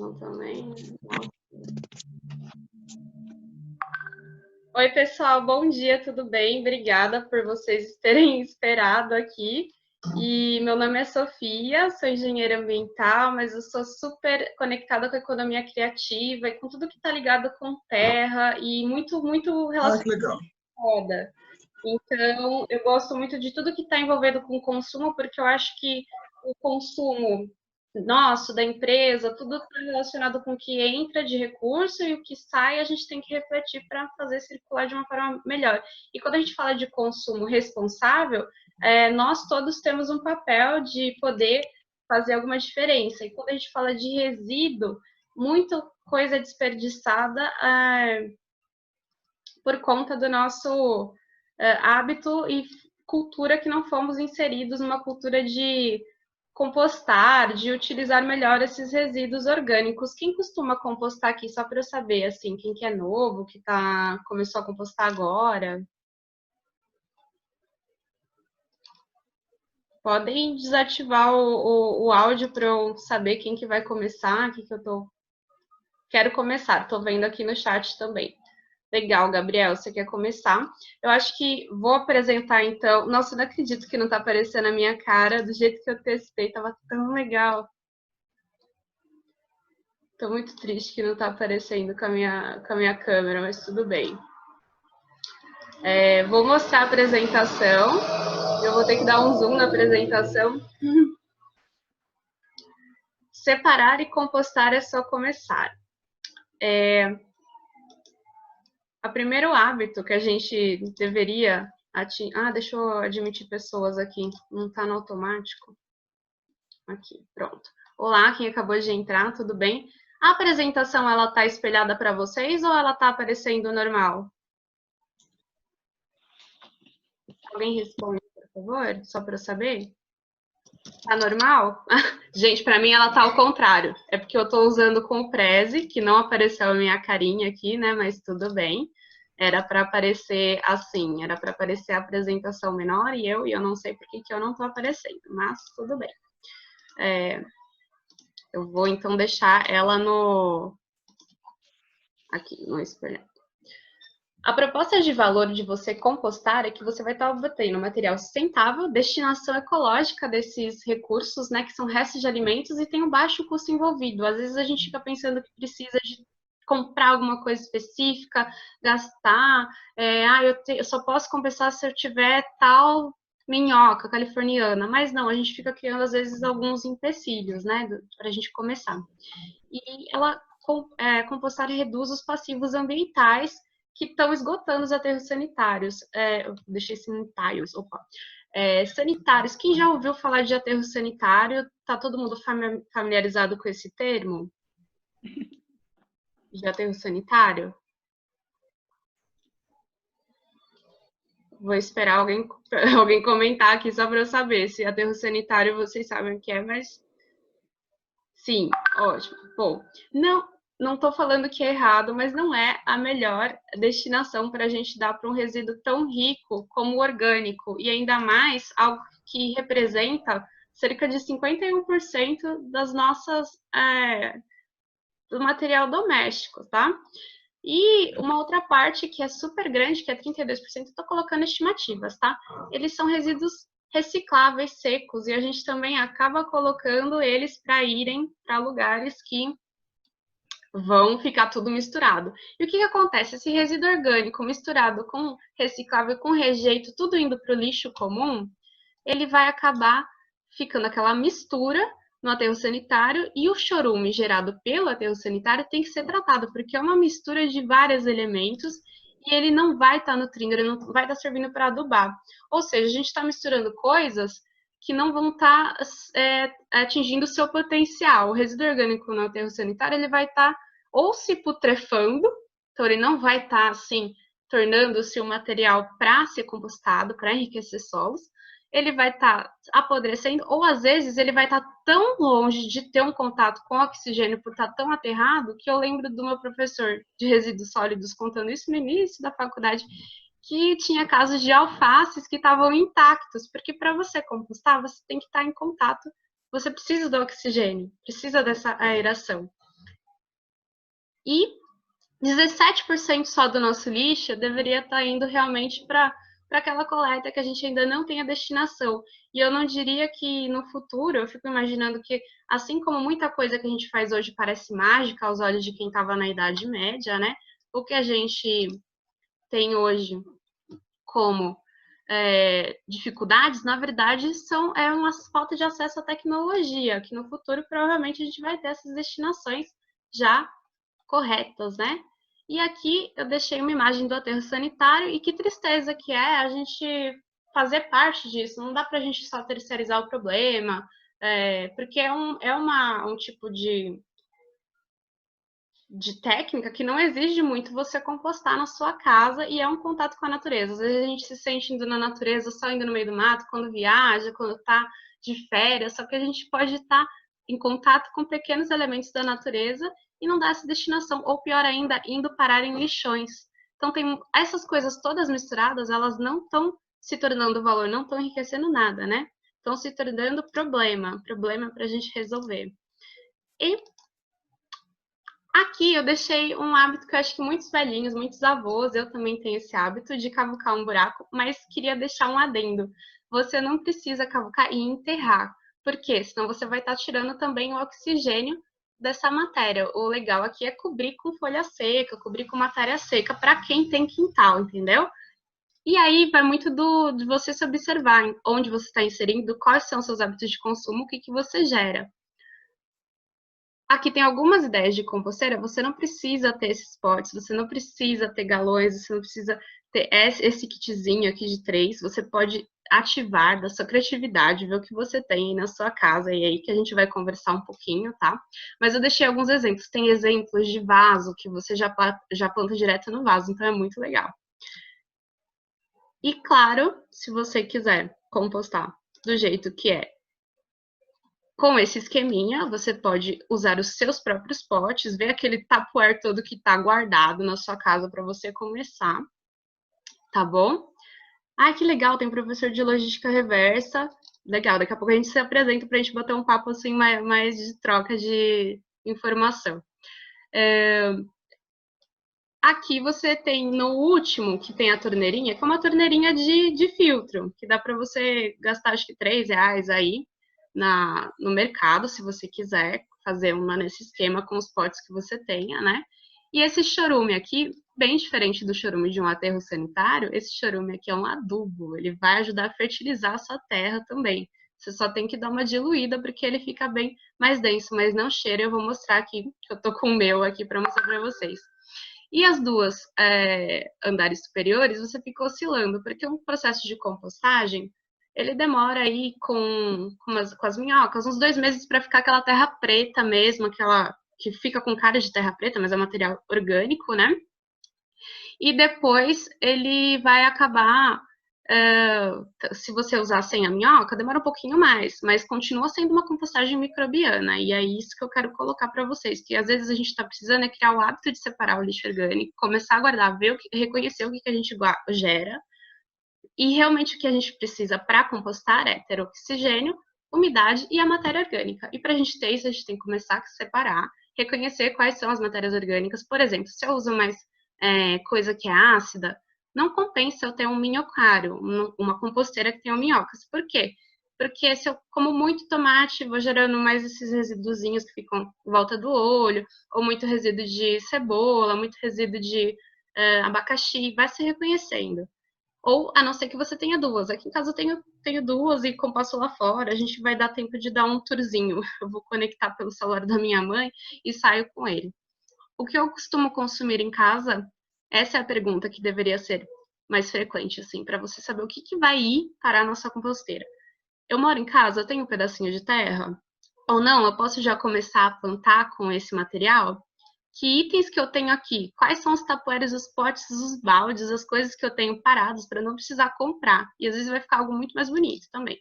Não também. Oi, pessoal, bom dia, tudo bem? Obrigada por vocês terem esperado aqui. E meu nome é Sofia, sou engenheira ambiental, mas eu sou super conectada com a economia criativa e com tudo que está ligado com terra e muito relacionado com moda. Então, eu gosto muito de tudo que está envolvido com consumo, porque eu acho que o consumo nosso, da empresa, tudo está relacionado com o que entra de recurso e o que sai, a gente tem que refletir para fazer circular de uma forma melhor. E quando a gente fala de consumo responsável, nós todos temos um papel de poder fazer alguma diferença. E quando a gente fala de resíduo, muita coisa desperdiçada por conta do nosso hábito e cultura que não fomos inseridos numa cultura de compostar, de utilizar melhor esses resíduos orgânicos. Quem costuma compostar aqui, só para eu saber, assim, quem que é novo, que começou a compostar agora? Podem desativar o áudio para eu saber quem que vai começar, Quero começar, estou vendo aqui no chat também. Legal, Gabriel, você quer começar? Eu acho que vou apresentar, então... Nossa, eu não acredito que não está aparecendo a minha cara, do jeito que eu testei, estava tão legal. Estou muito triste que não está aparecendo com a minha câmera, mas tudo bem. Vou mostrar a apresentação. Eu vou ter que dar um zoom na apresentação. Separar e compostar é só começar. O primeiro hábito que a gente deveria... deixa eu admitir pessoas aqui. Não está no automático. Aqui, pronto. Olá, quem acabou de entrar, tudo bem? A apresentação, ela está espelhada para vocês ou ela está aparecendo normal? Alguém responde, por favor, só para eu saber? Tá normal? Gente, para mim ela tá ao contrário. É porque eu tô usando com o Prezi, que não apareceu a minha carinha aqui, né? Mas tudo bem. Era para aparecer assim, era para aparecer a apresentação menor e eu não sei por que eu não tô aparecendo, mas tudo bem. Eu vou então deixar ela aqui no espelho. A proposta de valor de você compostar é que você vai estar obtendo material sustentável, destinação ecológica desses recursos, né, que são restos de alimentos e tem um baixo custo envolvido. Às vezes a gente fica pensando que precisa de comprar alguma coisa específica, gastar, eu só posso compensar se eu tiver tal minhoca californiana, mas não, a gente fica criando às vezes alguns empecilhos, né, para a gente começar. E compostar reduz os passivos ambientais que estão esgotando os aterros sanitários. Eu deixei sanitários, sanitários. Quem já ouviu falar de aterro sanitário? Tá todo mundo familiarizado com esse termo? De aterro sanitário? Vou esperar alguém comentar aqui só para eu saber se aterro sanitário vocês sabem o que é, mas... Sim, ótimo. Bom, não estou falando que é errado, mas não é a melhor destinação para a gente dar para um resíduo tão rico como o orgânico, e ainda mais algo que representa cerca de 51% das nossas do material doméstico, tá? E uma outra parte que é super grande, que é 32%, estou colocando estimativas, tá? Eles são resíduos recicláveis secos e a gente também acaba colocando eles para irem para lugares que vão ficar tudo misturado. E o que acontece? Esse resíduo orgânico misturado com reciclável, com rejeito, tudo indo para o lixo comum, ele vai acabar ficando aquela mistura no aterro sanitário e o chorume gerado pelo aterro sanitário tem que ser tratado, porque é uma mistura de vários elementos e ele não vai estar nutrindo, ele não vai estar servindo para adubar. Ou seja, a gente está misturando coisas que não vão estar atingindo o seu potencial. O resíduo orgânico no aterro sanitário ele vai estar ou se putrefando, então ele não vai estar assim tornando-se um material para ser compostado, para enriquecer solos, ele vai estar apodrecendo, ou às vezes ele vai estar tão longe de ter um contato com o oxigênio por estar tão aterrado, que eu lembro do meu professor de resíduos sólidos contando isso no início da faculdade, que tinha casos de alfaces que estavam intactos, porque para você compostar, você tem que estar em contato, você precisa do oxigênio, precisa dessa aeração. E 17% só do nosso lixo deveria estar indo realmente para aquela coleta que a gente ainda não tem a destinação. E eu não diria que no futuro, eu fico imaginando que, assim como muita coisa que a gente faz hoje parece mágica aos olhos de quem estava na Idade Média, né? O que a gente tem hoje como dificuldades, na verdade, é uma falta de acesso à tecnologia, que no futuro provavelmente a gente vai ter essas destinações já corretas, né? E aqui eu deixei uma imagem do aterro sanitário e que tristeza que é a gente fazer parte disso. Não dá para a gente só terceirizar o problema, porque um tipo de técnica que não exige muito você compostar na sua casa e é um contato com a natureza. Às vezes a gente se sente indo na natureza, só indo no meio do mato, quando viaja, quando está de férias, só que a gente pode estar em contato com pequenos elementos da natureza e não dar essa destinação, ou pior ainda, indo parar em lixões. Então, tem essas coisas todas misturadas, elas não estão se tornando valor, não estão enriquecendo nada, né? Estão se tornando problema para a gente resolver. E aqui eu deixei um hábito que eu acho que muitos velhinhos, muitos avós, eu também tenho esse hábito de cavucar um buraco, mas queria deixar um adendo. Você não precisa cavucar e enterrar, porque senão você vai estar tirando também o oxigênio dessa matéria. O legal aqui é cobrir com folha seca, cobrir com matéria seca para quem tem quintal, entendeu? E aí vai muito de você se observar onde você está inserindo, quais são seus hábitos de consumo, o que, que você gera. Aqui tem algumas ideias de composteira, você não precisa ter esses potes, você não precisa ter galões, você não precisa ter esse kitzinho aqui de 3, você pode ativar da sua criatividade, ver o que você tem aí na sua casa, e aí que a gente vai conversar um pouquinho, tá? Mas eu deixei alguns exemplos, tem exemplos de vaso, que você já planta direto no vaso, então é muito legal. E claro, se você quiser compostar do jeito que é com esse esqueminha, você pode usar os seus próprios potes, ver aquele tapuer todo que está guardado na sua casa para você começar, tá bom? Ai, que legal, tem professor de logística reversa. Legal, daqui a pouco a gente se apresenta para a gente bater um papo assim mais de troca de informação. Aqui você tem no último, que tem a torneirinha, que é uma torneirinha de filtro, que dá para você gastar acho que R$3 aí no mercado, se você quiser fazer uma nesse esquema com os potes que você tenha, né? E esse chorume aqui, bem diferente do chorume de um aterro sanitário, esse chorume aqui é um adubo, ele vai ajudar a fertilizar a sua terra também. Você só tem que dar uma diluída porque ele fica bem mais denso, mas não cheira. Eu vou mostrar aqui, que eu tô com o meu aqui para mostrar para vocês. E as duas andares superiores, você fica oscilando, porque um processo de compostagem, ele demora aí com as minhocas, uns 2 meses para ficar aquela terra preta mesmo, aquela que fica com cara de terra preta, mas é material orgânico, né? E depois ele vai acabar, se você usar sem a minhoca, demora um pouquinho mais, mas continua sendo uma compostagem microbiana. E é isso que eu quero colocar para vocês, que às vezes a gente está precisando criar o hábito de separar o lixo orgânico, começar a guardar, reconhecer o que a gente gera, e realmente o que a gente precisa para compostar é ter oxigênio, umidade e a matéria orgânica. E para a gente ter isso, a gente tem que começar a separar, reconhecer quais são as matérias orgânicas. Por exemplo, se eu uso mais coisa que é ácida, não compensa eu ter um minhocário, uma composteira que tenha minhocas. Por quê? Porque se eu como muito tomate, vou gerando mais esses resíduozinhos que ficam em volta do olho, ou muito resíduo de cebola, muito resíduo de abacaxi, vai se reconhecendo. Ou a não ser que você tenha duas. Aqui em casa eu tenho duas e composto lá fora. A gente vai dar tempo de dar um tourzinho. Eu vou conectar pelo celular da minha mãe e saio com ele. O que eu costumo consumir em casa? Essa é a pergunta que deveria ser mais frequente, assim, para você saber o que vai ir para a nossa composteira. Eu moro em casa, eu tenho um pedacinho de terra? Ou não, eu posso já começar a plantar com esse material? Que itens que eu tenho aqui? Quais são os tapoeiros, os potes, os baldes, as coisas que eu tenho parados para não precisar comprar? E às vezes vai ficar algo muito mais bonito também.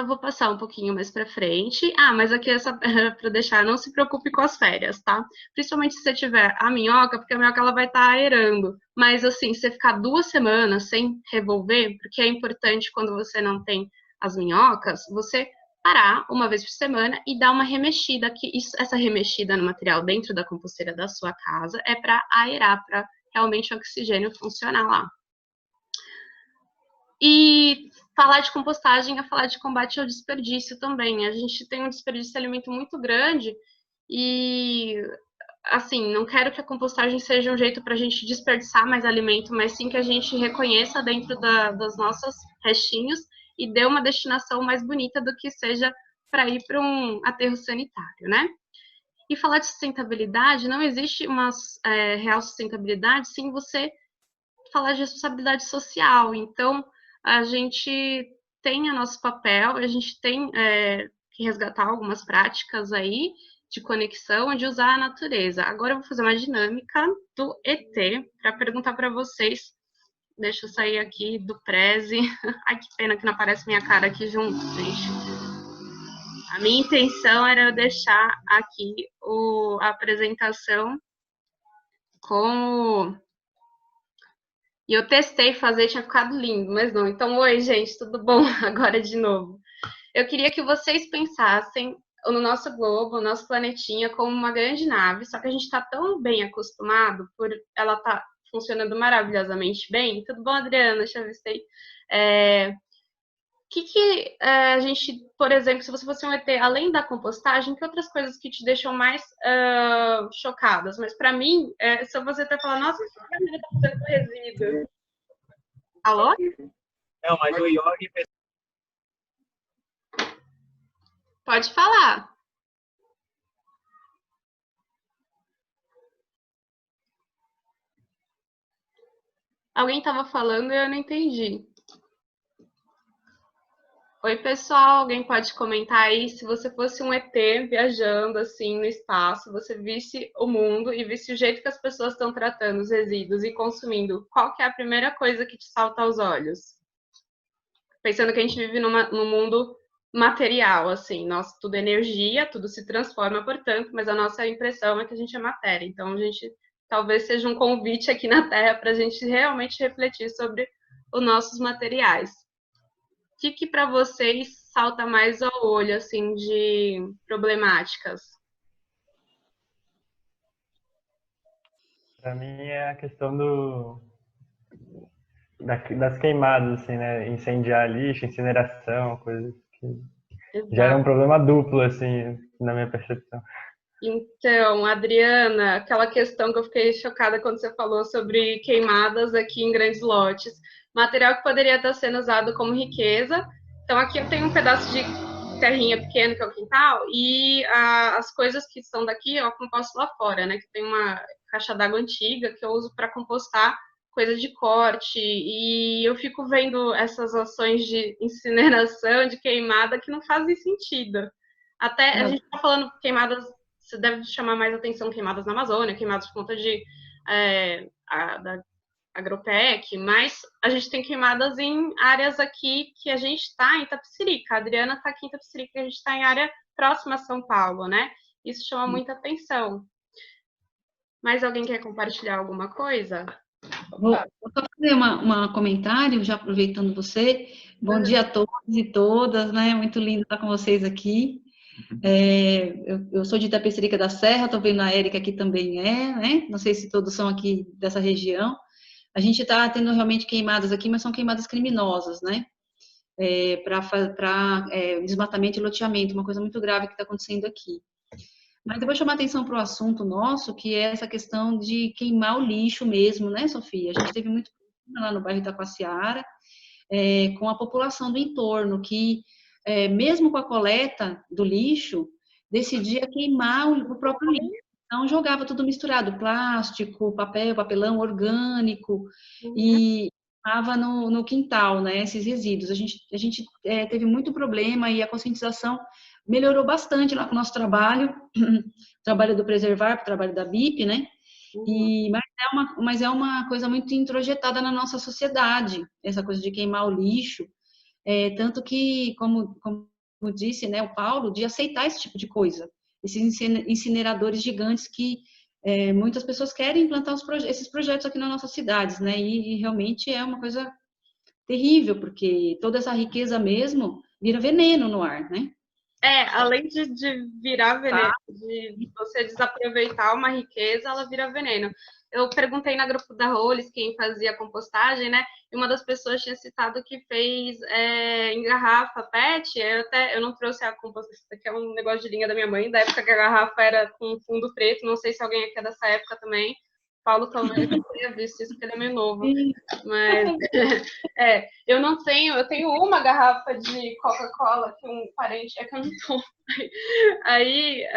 Vou passar um pouquinho mais para frente. Mas aqui é só para deixar, não se preocupe com as férias, tá? Principalmente se você tiver a minhoca, porque a minhoca ela vai estar aerando. Mas assim, se você ficar 2 semanas sem revolver, porque é importante quando você não tem as minhocas, você parar uma vez por semana e dar uma remexida, essa remexida no material dentro da composteira da sua casa é para aerar, para realmente o oxigênio funcionar lá. E falar de compostagem é falar de combate ao desperdício também. A gente tem um desperdício de alimento muito grande e, assim, não quero que a compostagem seja um jeito para a gente desperdiçar mais alimento, mas sim que a gente reconheça dentro dos nossos restinhos e dê uma destinação mais bonita do que seja para ir para um aterro sanitário, né? E falar de sustentabilidade, não existe uma real sustentabilidade sem você falar de responsabilidade social. Então, a gente tem o nosso papel, a gente tem que resgatar algumas práticas aí de conexão, de usar a natureza. Agora eu vou fazer uma dinâmica do ET para perguntar para vocês. Deixa eu sair aqui do Prezi. Ai, que pena que não aparece minha cara aqui junto, gente. A minha intenção era eu deixar aqui a apresentação com e eu testei fazer, tinha ficado lindo, mas não. Então, oi, gente, tudo bom? Agora de novo. Eu queria que vocês pensassem no nosso globo, no nosso planetinha, como uma grande nave, só que a gente está tão bem acostumado por ela estar funcionando maravilhosamente bem. Tudo bom, Adriana? Deixa eu ver se a gente, por exemplo, se você fosse um ET, além da compostagem, que outras coisas que te deixam mais chocadas? Mas para mim, se você até falar, nossa, o que a menina tá fazendo com resíduo? Alô? Não, mas o Yogi... Pode falar. Alguém estava falando e eu não entendi. Oi, pessoal, alguém pode comentar aí se você fosse um ET viajando assim no espaço, você visse o mundo e visse o jeito que as pessoas estão tratando os resíduos e consumindo, qual que é a primeira coisa que te salta aos olhos? Pensando que a gente vive num mundo material, assim, nossa, tudo é energia, tudo se transforma, portanto, mas a nossa impressão é que a gente é matéria. Então, a gente talvez seja um convite aqui na Terra para a gente realmente refletir sobre os nossos materiais. O que para vocês salta mais ao olho, assim, de problemáticas? Para mim é a questão das queimadas, assim, né? Incendiar lixo, incineração, coisas que gera um Exato. problema duplo, assim, na minha percepção. Então, Adriana, aquela questão que eu fiquei chocada quando você falou sobre queimadas aqui em grandes lotes. Material que poderia estar sendo usado como riqueza. Então, aqui eu tenho um pedaço de terrinha pequeno, que é o quintal, e as coisas que são daqui eu composto lá fora, né? Que tem uma caixa d'água antiga que eu uso para compostar coisa de corte. E eu fico vendo essas ações de incineração, de queimada, que não fazem sentido. Até a gente está falando queimadas, você deve chamar mais atenção queimadas na Amazônia, queimadas por conta da Agropec, mas a gente tem queimadas em áreas aqui que a gente está em Itapecerica. A Adriana está aqui em Itapecerica, a gente está em área próxima a São Paulo, né? Isso chama muita atenção. Mais alguém quer compartilhar alguma coisa? Vou só fazer um comentário, já aproveitando você. Bom dia a todos e todas, né? Muito lindo estar com vocês aqui. Eu sou de Itapecerica da Serra, estou vendo a Érica aqui também né? Não sei se todos são aqui dessa região. A gente está tendo realmente queimadas aqui, mas são queimadas criminosas, né? Para desmatamento e loteamento, uma coisa muito grave que está acontecendo aqui. Mas eu vou chamar atenção para o assunto nosso, que é essa questão de queimar o lixo mesmo, né, Sofia? A gente teve muito problema lá no bairro Itacoaciara, com a população do entorno, que, mesmo com a coleta do lixo, decidia queimar o próprio lixo. Então, jogava tudo misturado, plástico, papel, papelão orgânico, e estava no quintal, né, esses resíduos. A gente teve muito problema e a conscientização melhorou bastante lá com o nosso trabalho, trabalho do Preservar, o trabalho da BIP, né? Mas é uma coisa muito introjetada na nossa sociedade, essa coisa de queimar o lixo, tanto que, como disse, né, o Paulo, de aceitar esse tipo de coisa, esses incineradores gigantes que muitas pessoas querem implantar esses projetos aqui nas nossas cidades, né? E realmente é uma coisa terrível, porque toda essa riqueza mesmo vira veneno no ar, né? além de virar veneno, de você desaproveitar uma riqueza, ela vira veneno. Eu perguntei na grupo da Roles quem fazia compostagem, né? E uma das pessoas tinha citado que fez em garrafa PET. Eu não trouxe a compostagem, isso aqui é um negócio de linha da minha mãe, da época que a garrafa era com fundo preto. Não sei se alguém aqui é dessa época também. Paulo talvez não tenha visto isso, porque ele é meio novo. Mas eu não tenho, eu tenho uma garrafa de Coca-Cola que um parente é que eu não tomo. Aí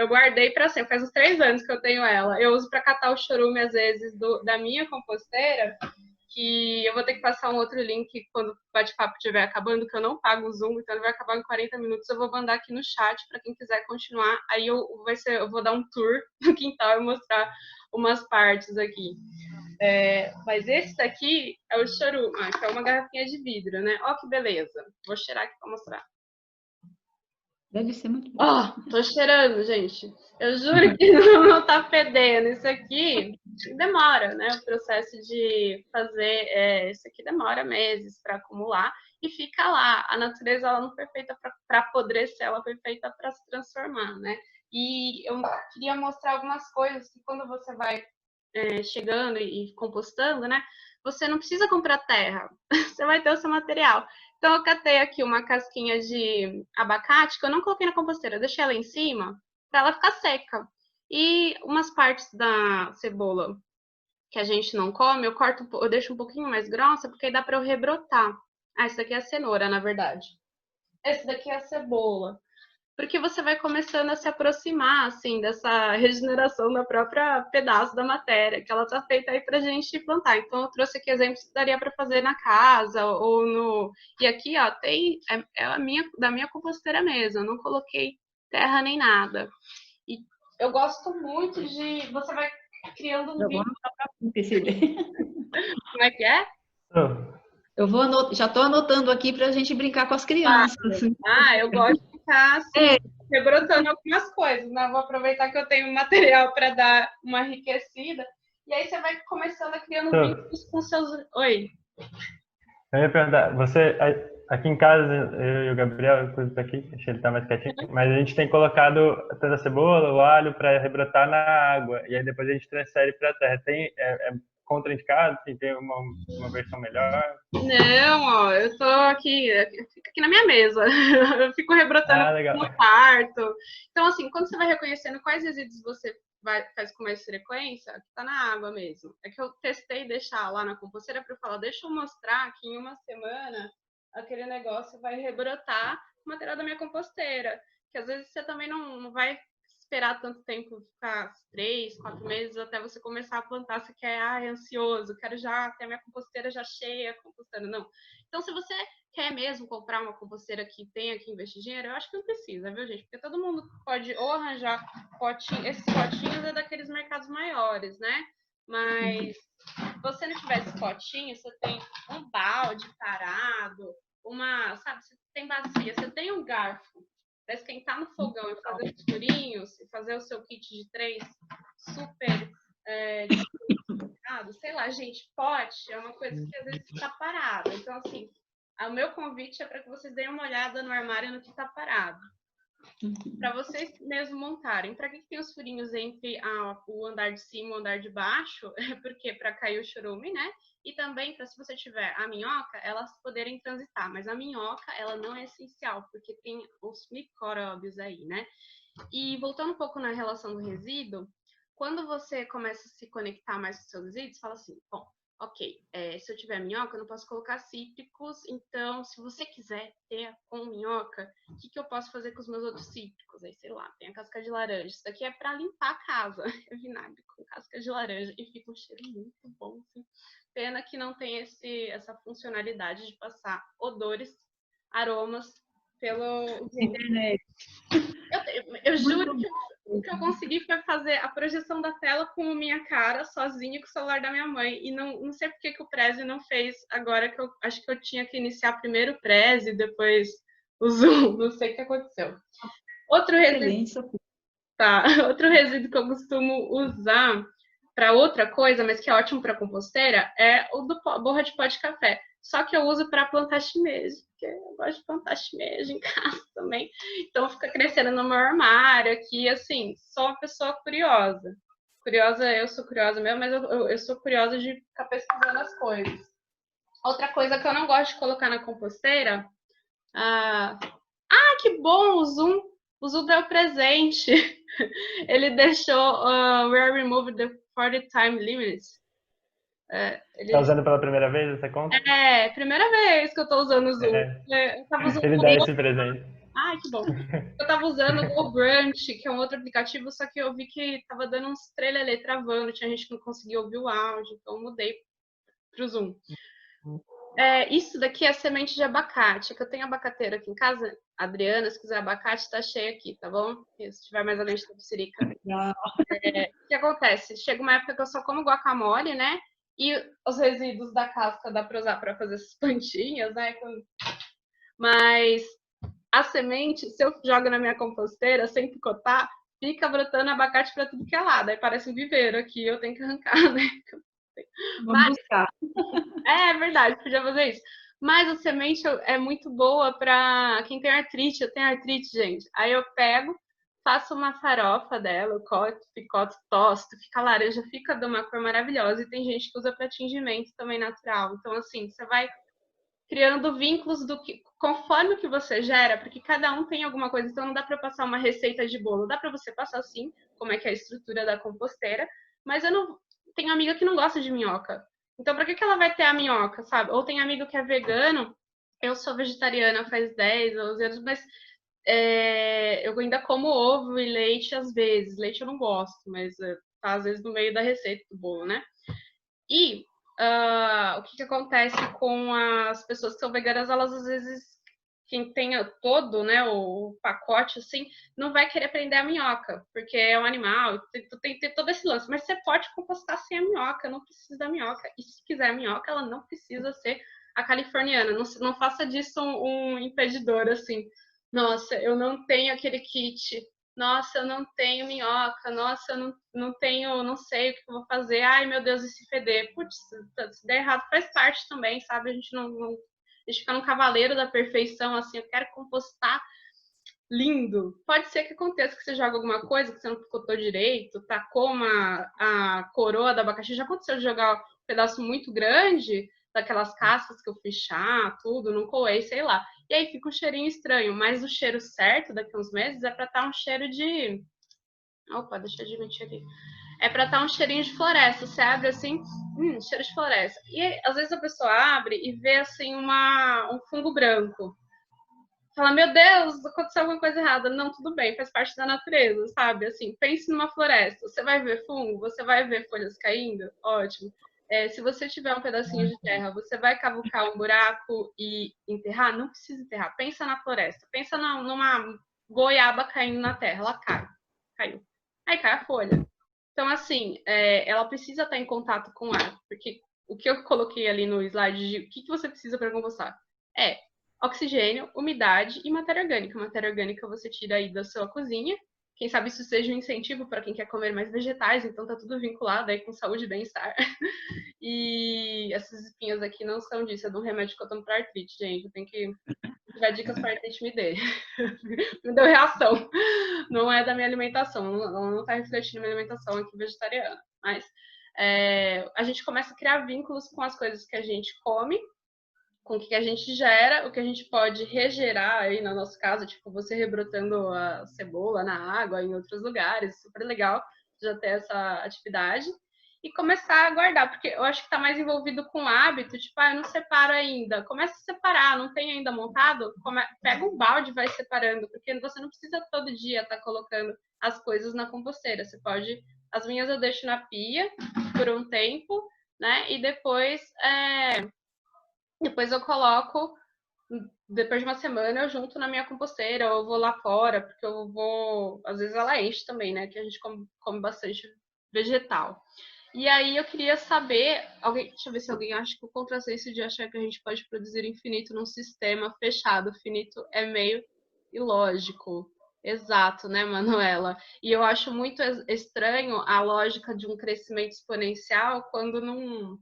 eu guardei para sempre, faz uns 3 anos que eu tenho ela. Eu uso para catar o chorume às vezes da minha composteira, que eu vou ter que passar um outro link quando o bate-papo estiver acabando, que eu não pago o Zoom, então ele vai acabar em 40 minutos. Eu vou mandar aqui no chat para quem quiser continuar. Aí eu vou dar um tour no quintal e mostrar umas partes aqui. Mas esse daqui é o chorume, que é uma garrafinha de vidro, né? Ó que beleza. Vou cheirar aqui para mostrar. Deve ser muito bom. Tô cheirando, gente. Eu juro que não tá fedendo. Isso aqui demora, né? O processo de fazer, isso aqui demora meses para acumular e fica lá. A natureza ela não foi feita para apodrecer, ela foi feita para se transformar, né? E eu queria mostrar algumas coisas que quando você vai chegando e compostando, né? Você não precisa comprar terra, você vai ter o seu material. Então, eu catei aqui uma casquinha de abacate, que eu não coloquei na composteira, eu deixei ela em cima, para ela ficar seca. E umas partes da cebola que a gente não come, eu deixo um pouquinho mais grossa, porque aí dá para eu rebrotar. Esse daqui é a cenoura, na verdade. Esse daqui é a cebola. Porque você vai começando a se aproximar, assim, dessa regeneração da própria pedaço da matéria, que ela está feita aí para a gente plantar. Então, eu trouxe aqui exemplos que daria para fazer na casa, ou no... E aqui, ó, tem... da minha composteira mesmo, eu não coloquei terra nem nada. E eu gosto muito de... Você vai criando um vínculo... Como é que é? Já estou anotando aqui para a gente brincar com as crianças. Eu gosto de ficar assim, rebrotando algumas coisas, né? Vou aproveitar que eu tenho material para dar uma enriquecida. E aí você vai começando a criando vínculos com seus... Oi? Eu ia perguntar, aqui em casa, eu e o Gabriel, inclusive tá aqui, deixa ele estar mais quietinho, mas a gente tem colocado toda a cebola, o alho para rebrotar na água, e aí depois a gente transfere para a terra. É contraindicado? Tem uma versão melhor? Não, ó, eu tô aqui, fica aqui na minha mesa, eu fico rebrotando no quarto. Então, assim, quando você vai reconhecendo quais resíduos você faz com mais frequência, que tá na água mesmo. É que eu testei deixar lá na composteira para eu falar, deixa eu mostrar que em uma semana aquele negócio vai rebrotar o material da minha composteira. Que às vezes você também não vai esperar tanto tempo, ficar 3, 4 meses até você começar a plantar. Você quer, é ansioso, quero já ter a minha composteira já cheia, compostando. Não. Então, se você quer mesmo comprar uma composteira que tenha que investir dinheiro, eu acho que não precisa, viu, gente? Porque todo mundo pode ou arranjar esses potinhos é daqueles mercados maiores, né? Mas se você não tiver esse potinho, você tem um balde parado, sabe, você tem bacia, você tem um garfo para esquentar no fogão e fazer os furinhos, e fazer o seu kit de 3 super sei lá, gente, pote é uma coisa que às vezes está parada. Então, assim, o meu convite é para que vocês deem uma olhada no armário no que está parado. Para vocês mesmo montarem. Para que tem os furinhos entre o andar de cima e o andar de baixo? Porque para cair o chorume, né? E também para, se você tiver a minhoca, elas poderem transitar. Mas a minhoca, ela não é essencial, porque tem os micróbios aí, né? E voltando um pouco na relação do resíduo, quando você começa a se conectar mais com os seus resíduos, fala assim, bom, ok, se eu tiver minhoca, eu não posso colocar cítricos, então, se você quiser ter com minhoca, o que eu posso fazer com os meus outros cítricos? Aí, sei lá, tem a casca de laranja. Isso daqui é para limpar a casa. É vinagre com casca de laranja e fica um cheiro muito bom, assim. Pena que não tem essa funcionalidade de passar odores, aromas pelo internet. Eu juro que o que eu consegui foi fazer a projeção da tela com a minha cara, sozinha, com o celular da minha mãe. E não sei por que o Prezi não fez agora, que eu acho que eu tinha que iniciar primeiro o Prezi, depois o Zoom. Não sei o que aconteceu. Outro resíduo que eu costumo usar para outra coisa, mas que é ótimo para composteira, é o do borra de pó de café. Só que eu uso para plantar shimeji. porque eu gosto de plantar shimeji em casa também. Então fica crescendo no meu armário aqui, assim, sou uma pessoa curiosa. Curiosa, eu sou curiosa mesmo, mas eu sou curiosa de ficar pesquisando as coisas. Outra coisa que eu não gosto de colocar na composteira... que bom, o Zoom deu presente. Ele deixou we are removed the 40 time limits. Tá usando pela primeira vez essa conta? Primeira vez que eu tô usando o Zoom. Eu tava usando Ele dá esse presente. Ai, que bom. Eu tava usando o GoBrunch, que é um outro aplicativo, só que eu vi que tava dando uns trelelê travando, tinha gente que não conseguia ouvir o áudio, então eu mudei pro Zoom. Isso daqui é semente de abacate, que eu tenho abacateiro aqui em casa. Adriana, se quiser abacate, tá cheio aqui, tá bom? E se tiver mais alguém de tapicerica. O que acontece? Chega uma época que eu só como guacamole, né? E os resíduos da casca dá pra usar pra fazer essas plantinhas, né? Mas a semente, se eu jogo na minha composteira sem picotar, fica brotando abacate pra tudo que é lado. Aí parece um viveiro aqui, eu tenho que arrancar, né? Vamos buscar. É verdade, podia fazer isso. Mas a semente é muito boa para quem tem artrite. Eu tenho artrite, gente. Aí eu pego, faço uma farofa dela, eu corto, picoto, tosto, fica laranja, fica de uma cor maravilhosa. E tem gente que usa para tingimento também natural. Então, assim, você vai criando vínculos conforme o que você gera, porque cada um tem alguma coisa. Então, não dá para passar uma receita de bolo. Dá para você passar, sim, como é que é a estrutura da composteira. Mas eu não... Tenho amiga que não gosta de minhoca. Então, pra que ela vai ter a minhoca, sabe? Ou tem amigo que é vegano. Eu sou vegetariana faz 10, 11 anos, mas eu ainda como ovo e leite às vezes. Leite eu não gosto, mas tá às vezes no meio da receita do bolo, né? E o que acontece com as pessoas que são veganas, elas às vezes, quem tem todo, né, o pacote, assim, não vai querer prender a minhoca, porque é um animal, tu tem que ter todo esse lance. Mas você pode compostar sem a minhoca, não precisa da minhoca. E se quiser a minhoca, ela não precisa ser a californiana. Não faça disso um impedidor, assim. Nossa, eu não tenho aquele kit. Nossa, eu não tenho minhoca. Nossa, eu não tenho, não sei o que eu vou fazer. Ai, meu Deus, e se feder? Putz, se der errado faz parte também, sabe? A gente não a gente fica no cavaleiro da perfeição, assim, eu quero compostar lindo. Pode ser que aconteça que você joga alguma coisa que você não picotou direito, tacou a coroa do abacaxi. Já aconteceu de jogar um pedaço muito grande daquelas cascas que eu fiz chá, tudo, não coei, sei lá. E aí fica um cheirinho estranho, mas o cheiro certo daqui a uns meses é pra estar um cheiro de... Opa, deixa eu admitir aqui. É pra estar um cheirinho de floresta. Você abre assim, cheiro de floresta. E às vezes a pessoa abre e vê assim um fungo branco. Fala, meu Deus, aconteceu alguma coisa errada. Não, tudo bem, faz parte da natureza, sabe? Assim, pense numa floresta. Você vai ver fungo? Você vai ver folhas caindo? Ótimo. Se você tiver um pedacinho de terra, você vai cavucar um buraco e enterrar? Não precisa enterrar. Pensa na floresta. Pensa numa goiaba caindo na terra. Ela cai. Caiu. Aí cai a folha. Então, assim, ela precisa estar em contato com o ar, porque o que eu coloquei ali no slide de o que você precisa para compostar é oxigênio, umidade e matéria orgânica. Matéria orgânica você tira aí da sua cozinha. Quem sabe isso seja um incentivo para quem quer comer mais vegetais, então tá tudo vinculado aí com saúde e bem-estar. E essas espinhas aqui não são disso, é de um remédio que eu tomo para artrite, gente. Eu tenho que tiver dicas para artrite, me dê. Me deu reação. Não é da minha alimentação, não está refletindo minha alimentação aqui vegetariana. Mas a gente começa a criar vínculos com as coisas que a gente come, com o que a gente gera, o que a gente pode regerar aí no nosso caso, tipo você rebrotando a cebola na água, em outros lugares, super legal já ter essa atividade. E começar a guardar, porque eu acho que está mais envolvido com o hábito, tipo, eu não separo ainda. Começa a separar, não tem ainda montado? Pega um balde e vai separando, porque você não precisa todo dia estar colocando as coisas na composteira. Você pode... As minhas eu deixo na pia por um tempo, né? E depois eu coloco, depois de uma semana, eu junto na minha composteira, ou eu vou lá fora, porque eu vou... Às vezes ela enche também, né? Que a gente come bastante vegetal. E aí eu queria saber, deixa eu ver se alguém acha que o contrassenso de achar que a gente pode produzir infinito num sistema fechado. Finito é meio ilógico. Exato, né, Manuela? E eu acho muito estranho a lógica de um crescimento exponencial quando não...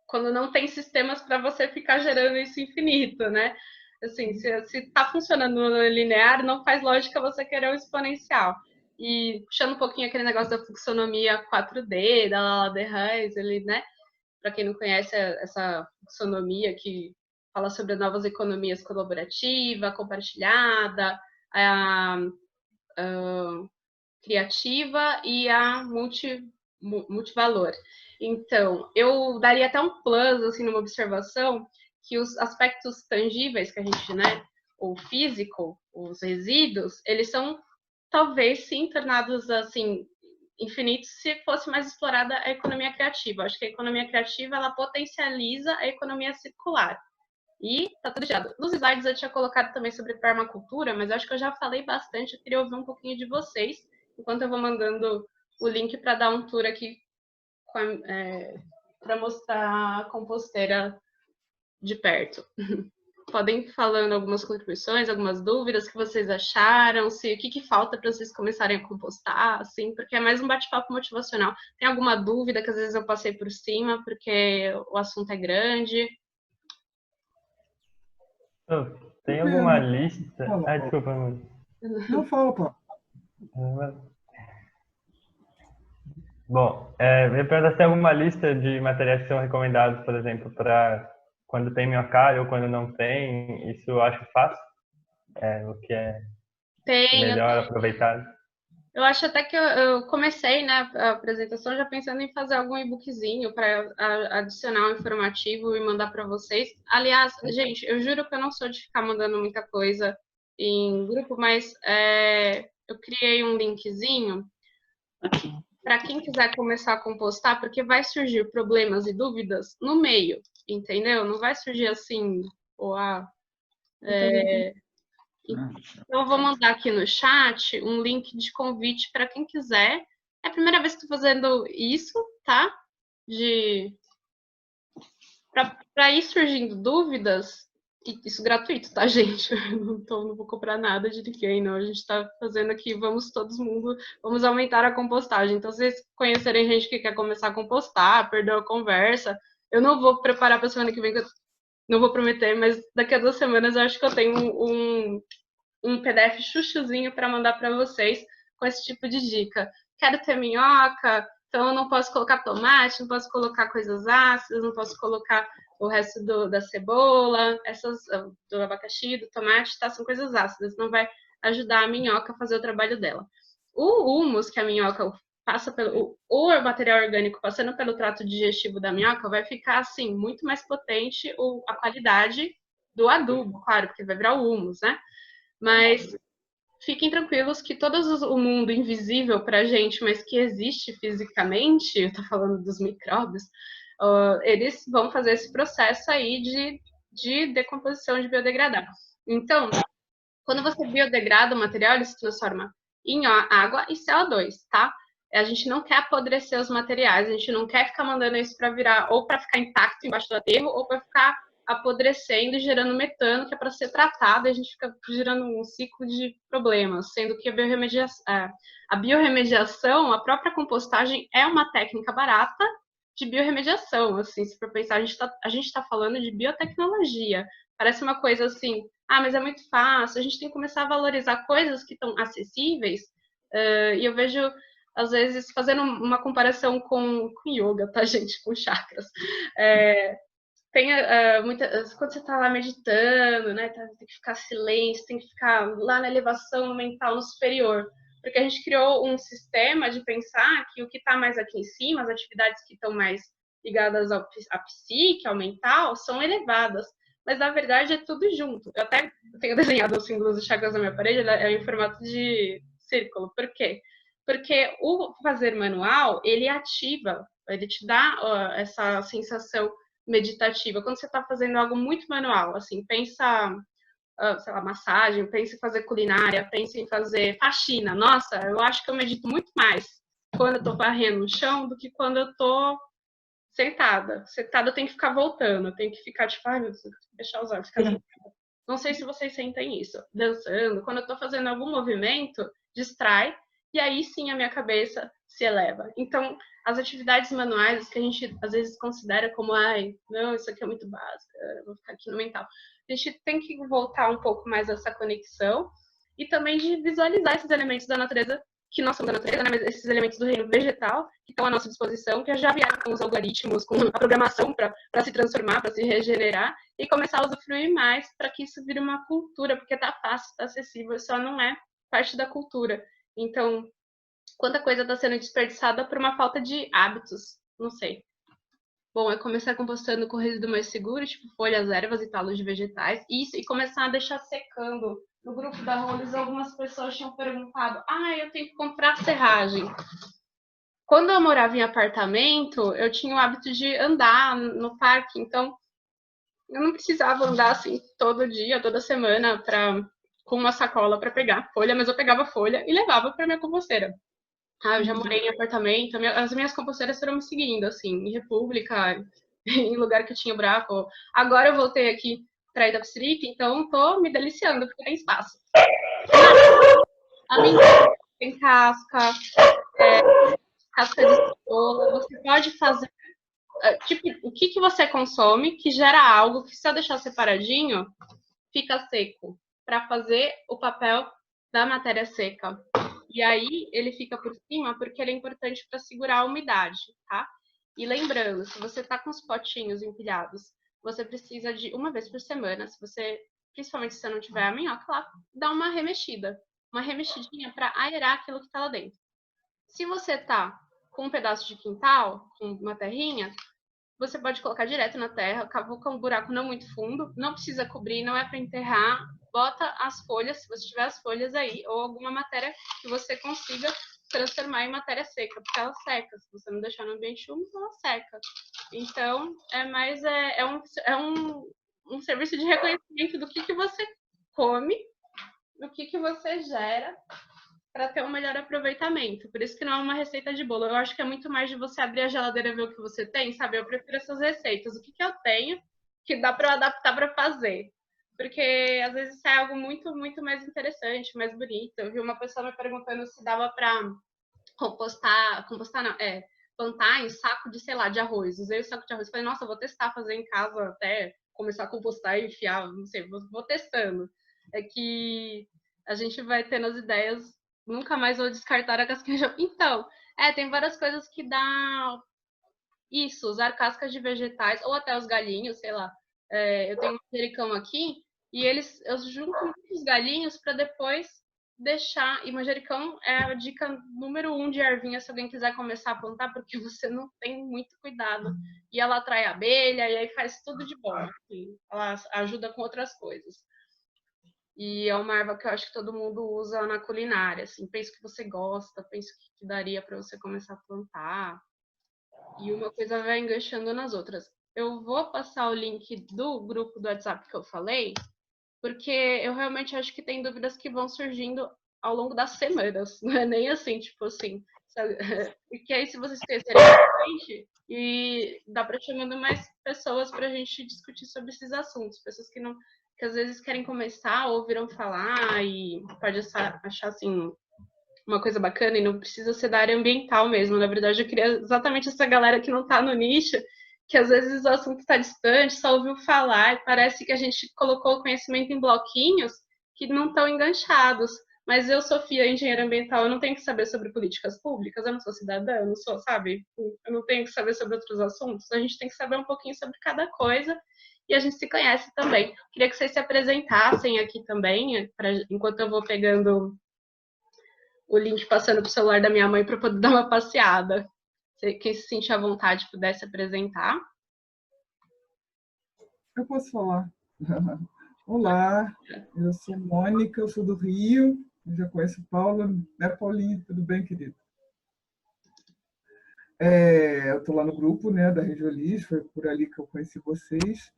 quando não tem sistemas para você ficar gerando isso infinito, né? Assim, se está funcionando no linear, não faz lógica você querer o exponencial. E puxando um pouquinho aquele negócio da fluxonomia 4D, da de Hazel, né? Para quem não conhece essa fluxonomia que fala sobre novas economias colaborativa, compartilhada, a criativa e a multivalor. Então, eu daria até um plus, assim, numa observação, que os aspectos tangíveis que a gente, né, o físico, os resíduos, eles são, talvez, sim, tornados, assim, infinitos se fosse mais explorada a economia criativa. Eu acho que a economia criativa, ela potencializa a economia circular. E tá tudo errado. Nos slides eu tinha colocado também sobre permacultura, mas acho que eu já falei bastante, eu queria ouvir um pouquinho de vocês, enquanto eu vou mandando o link para dar um tour aqui para mostrar a composteira de perto. Podem ir falando algumas contribuições, algumas dúvidas que vocês acharam, se o que falta para vocês começarem a compostar, assim, porque é mais um bate-papo motivacional. Tem alguma dúvida que às vezes eu passei por cima, porque o assunto é grande? Tem alguma lista? Desculpa. Não fala. Bom, eu ia perguntar se tem alguma lista de materiais que são recomendados, por exemplo, para quando tem minhocário ou quando não tem. Isso eu acho fácil, o que é melhor aproveitado. Eu acho até que eu comecei, né, a apresentação já pensando em fazer algum e-bookzinho para adicionar um informativo e mandar para vocês. Aliás, gente, eu juro que eu não sou de ficar mandando muita coisa em grupo, mas eu criei um linkzinho para quem quiser começar a compostar, porque vai surgir problemas e dúvidas no meio, entendeu? Não vai surgir assim, então, eu vou mandar aqui no chat um link de convite para quem quiser. É a primeira vez que estou fazendo isso, tá? Para ir surgindo dúvidas, isso gratuito, tá, gente? Não vou comprar nada de ninguém, não. A gente está fazendo aqui, vamos aumentar a compostagem. Então, se vocês conhecerem gente que quer começar a compostar, perdeu a conversa, eu não vou preparar para a semana que vem, que eu não vou prometer, mas daqui a 2 semanas eu acho que eu tenho um PDF chuchuzinho para mandar para vocês com esse tipo de dica. Quero ter minhoca, então eu não posso colocar tomate, não posso colocar coisas ácidas, não posso colocar o resto da cebola, do abacaxi, do tomate, tá? São coisas ácidas, não vai ajudar a minhoca a fazer o trabalho dela. O humus que a minhoca passa o material orgânico passando pelo trato digestivo da minhoca vai ficar assim muito mais potente a qualidade do adubo, claro, porque vai virar o humus, né? Mas fiquem tranquilos que todo o mundo invisível para a gente, mas que existe fisicamente, eu estou falando dos micróbios, eles vão fazer esse processo aí de decomposição, de biodegradar. Então, quando você biodegrada o material, ele se transforma em água e CO2, tá? A gente não quer apodrecer os materiais, a gente não quer ficar mandando isso para virar, ou para ficar intacto embaixo do aterro, ou para ficar apodrecendo e gerando metano, que é para ser tratado, e a gente fica gerando um ciclo de problemas, sendo que a biorremediação, a própria compostagem é uma técnica barata de biorremediação, assim, se for pensar, a gente tá falando de biotecnologia, parece uma coisa assim, mas é muito fácil, a gente tem que começar a valorizar coisas que estão acessíveis, e eu vejo, às vezes, fazendo uma comparação com yoga, tá, gente, com chakras, tem quando você está lá meditando, né, tem que ficar silêncio, tem que ficar lá na elevação mental no superior, porque a gente criou um sistema de pensar que o que está mais aqui em cima, as atividades que estão mais ligadas à psique, ao mental, são elevadas, mas na verdade é tudo junto. Eu até tenho desenhado os símbolos dos chakras na minha parede, é em formato de círculo. Por quê? Porque o fazer manual, ele ativa, ele te dá essa sensação meditativa. Quando você está fazendo algo muito manual, assim, pensa, sei lá, massagem, pensa em fazer culinária, pensa em fazer faxina. Nossa, eu acho que eu medito muito mais quando eu estou varrendo o chão do que quando eu estou sentada. Sentada eu tenho que ficar voltando, eu tenho que ficar tipo, ai meu Deus, fechar os olhos. Não sei se vocês sentem isso. Dançando, quando eu estou fazendo algum movimento, distrai e aí sim a minha cabeça se eleva. Então, as atividades manuais, que a gente às vezes considera como, ai, não, isso aqui é muito básico, eu vou ficar aqui no mental. A gente tem que voltar um pouco mais a essa conexão e também de visualizar esses elementos da natureza, que nós somos da natureza, né? Mas esses elementos do reino vegetal, que estão à nossa disposição, que já vieram com os algoritmos, com a programação para se transformar, para se regenerar, e começar a usufruir mais para que isso vire uma cultura, porque está fácil, está acessível, só não é parte da cultura. Então, quanta coisa está sendo desperdiçada por uma falta de hábitos, não sei. Bom, é começar compostando com resíduo mais seguro, tipo folhas, ervas e talos de vegetais, e começar a deixar secando. No grupo da Rolis, algumas pessoas tinham perguntado, eu tenho que comprar serragem. Quando eu morava em apartamento, eu tinha o hábito de andar no parque, então eu não precisava andar assim todo dia, toda semana, com uma sacola para pegar folha, mas eu pegava folha e levava para minha composteira. Eu já morei em apartamento, as minhas composteiras foram me seguindo, assim, em república, em lugar que eu tinha buraco. Agora eu voltei aqui para Itapecerica, então tô me deliciando, porque tem espaço. A minha tem casca, casca de cebola, você pode fazer, tipo, o que você consome que gera algo que se eu deixar separadinho, fica seco, para fazer o papel da matéria seca. E aí ele fica por cima porque ele é importante para segurar a umidade, tá? E lembrando, se você tá com os potinhos empilhados, você precisa de uma vez por semana, principalmente se você não tiver a minhoca lá, dar uma remexidinha para aerar aquilo que tá lá dentro. Se você tá com um pedaço de quintal, com uma terrinha, você pode colocar direto na terra, cavuca um buraco não muito fundo, não precisa cobrir, não é para enterrar, bota as folhas, se você tiver as folhas aí, ou alguma matéria que você consiga transformar em matéria seca, porque ela seca, se você não deixar no ambiente úmido, ela seca. Então, um serviço de reconhecimento do que você come, do que você gera, para ter um melhor aproveitamento. Por isso que não é uma receita de bolo. Eu acho que é muito mais de você abrir a geladeira e ver o que você tem, sabe? Eu prefiro essas receitas. O que eu tenho que dá para eu adaptar para fazer. Porque às vezes sai algo muito, muito mais interessante, mais bonito. Eu vi uma pessoa me perguntando se dava para plantar em saco de, sei lá, de arroz. Usei o saco de arroz. Falei, nossa, vou testar fazer em casa até começar a compostar e enfiar, não sei, vou testando. É que a gente vai tendo as ideias, nunca mais vou descartar a casquinha. Então, tem várias coisas que dá isso, usar cascas de vegetais, ou até os galinhos, sei lá. Eu tenho um manjericão aqui, e eu junto muitos galinhos para depois deixar. E manjericão é a dica número 1 de ervinha, se alguém quiser começar a plantar, porque você não tem muito cuidado. E ela atrai abelha, e aí faz tudo de bom. Assim. Ela ajuda com outras coisas. E é uma erva que eu acho que todo mundo usa na culinária. Assim, penso que você gosta, penso que daria para você começar a plantar. E uma coisa vai enganchando nas outras. Eu vou passar o link do grupo do WhatsApp que eu falei, porque eu realmente acho que tem dúvidas que vão surgindo ao longo das semanas. Não é nem assim, tipo assim. Porque aí, se vocês conhecerem a gente, e dá para chamando mais pessoas para a gente discutir sobre esses assuntos. Pessoas que às vezes querem começar, ouviram falar e pode achar assim uma coisa bacana e não precisa ser da área ambiental mesmo. Na verdade, eu queria exatamente essa galera que não está no nicho, que às vezes o assunto está distante, só ouviu falar e parece que a gente colocou o conhecimento em bloquinhos que não estão enganchados. Mas eu, Sofia, engenheira ambiental, eu não tenho que saber sobre políticas públicas, eu não sou cidadã, eu não sou, sabe? Eu não tenho que saber sobre outros assuntos, a gente tem que saber um pouquinho sobre cada coisa e a gente se conhece também. Queria que vocês se apresentassem aqui também, enquanto eu vou pegando o link passando pro celular da minha mãe para poder dar uma passeada. Quem se sentir à vontade pudesse apresentar. Eu posso falar. Olá, eu sou Mônica, eu sou do Rio, eu já conheço Paula, né, Paulinho? Tudo bem, querido? Eu estou lá no grupo, né, da Regiolis, foi por ali que eu conheci vocês.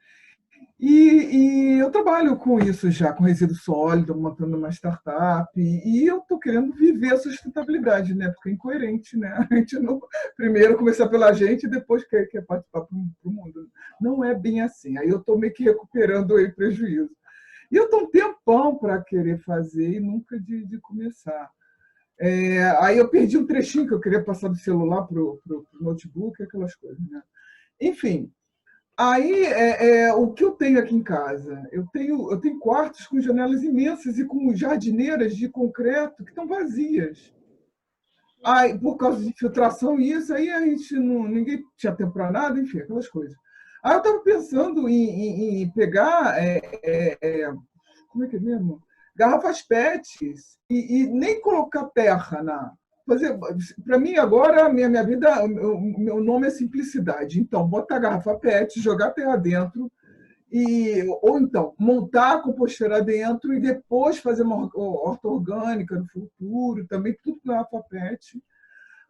E eu trabalho com isso já, com resíduo sólido, montando uma startup, e eu estou querendo viver a sustentabilidade, né? Porque é incoerente, né? A gente não primeiro começar pela gente e depois quer participar para o mundo. Não é bem assim. Aí eu estou meio que recuperando aí prejuízo. E eu estou um tempão para querer fazer e nunca de começar. Aí eu perdi um trechinho que eu queria passar do celular para o notebook, aquelas coisas, né? Enfim, aí o que eu tenho aqui em casa? Eu tenho quartos com janelas imensas e com jardineiras de concreto que estão vazias. Aí, por causa de infiltração e isso, aí a gente ninguém tinha tempo para nada, enfim, aquelas coisas. Aí eu estava pensando em pegar, como é que é mesmo? Garrafas PETs e nem colocar terra na. Para mim, agora, a minha vida, o meu nome é simplicidade. Então, botar garrafa PET, jogar terra dentro, ou então montar a composteira dentro e depois fazer uma horta orgânica no futuro, também tudo com garrafa PET.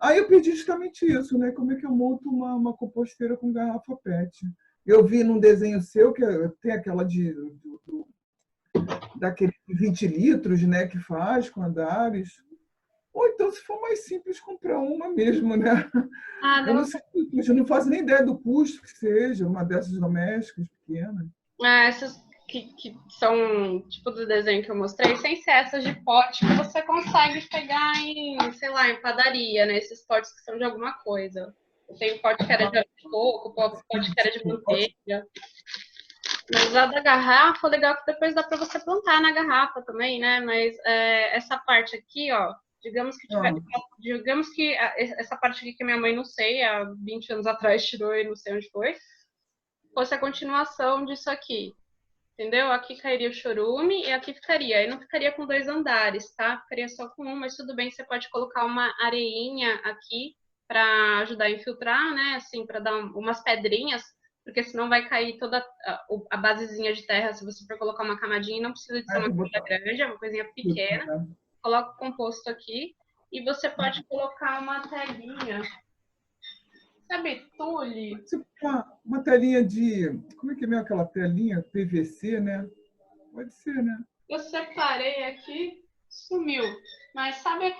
Aí eu pedi justamente isso, né? Como é que eu monto uma composteira com garrafa PET? Eu vi num desenho seu que tem aquela daquele 20 litros, né? Que faz com andares. Ou então, se for mais simples, comprar uma mesmo, né? Eu não sei, eu não faço nem ideia do custo que seja, uma dessas domésticas pequenas. Essas que são, tipo, do desenho que eu mostrei, sem ser essas de pote que você consegue pegar em, sei lá, em padaria, né? Esses potes que são de alguma coisa. Tem pote que era de coco, pote que era de manteiga. Mas a da garrafa, o legal é que depois dá para você plantar na garrafa também, né? Mas essa parte aqui, ó, digamos que essa parte aqui que a minha mãe, não sei, há 20 anos atrás tirou e não sei onde foi, fosse a continuação disso aqui. Entendeu? Aqui cairia o chorume e aqui ficaria. Aí não ficaria com 2 andares, tá? Ficaria só com um, mas tudo bem, você pode colocar uma areinha aqui para ajudar a infiltrar, né? Assim, para dar umas pedrinhas, porque senão vai cair toda a basezinha de terra. Se você for colocar uma camadinha, não precisa de ser uma coisa grande, é uma coisinha pequena. Coloca o composto aqui e você pode colocar uma telinha. Sabe, tule? Uma telinha de. Como é que é mesmo aquela telinha? PVC, né? Pode ser, né? Eu separei aqui, sumiu. Mas sabe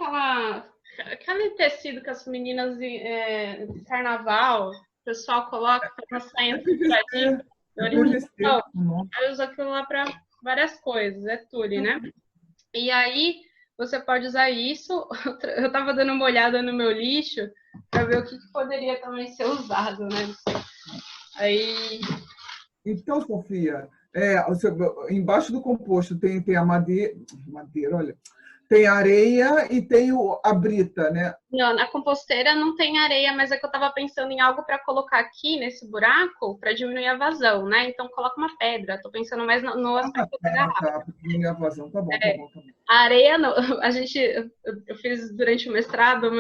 aquele tecido que as meninas de carnaval, o pessoal coloca para uma sainha puxadinha? Eu uso aquilo lá para várias coisas, é tule, né? E aí você pode usar isso. Eu estava dando uma olhada no meu lixo para ver o que poderia também ser usado, né? Aí. Então, Sofia, embaixo do composto tem a madeira, olha, tem a areia e tem a brita, né? Não, na composteira não tem areia, mas é que eu estava pensando em algo para colocar aqui nesse buraco para diminuir a vazão, né? Então coloca uma pedra. Estou pensando mais no aspecto da garrafa. Tá, diminuir a vazão, tá bom. A areia, não. Eu fiz durante o mestrado,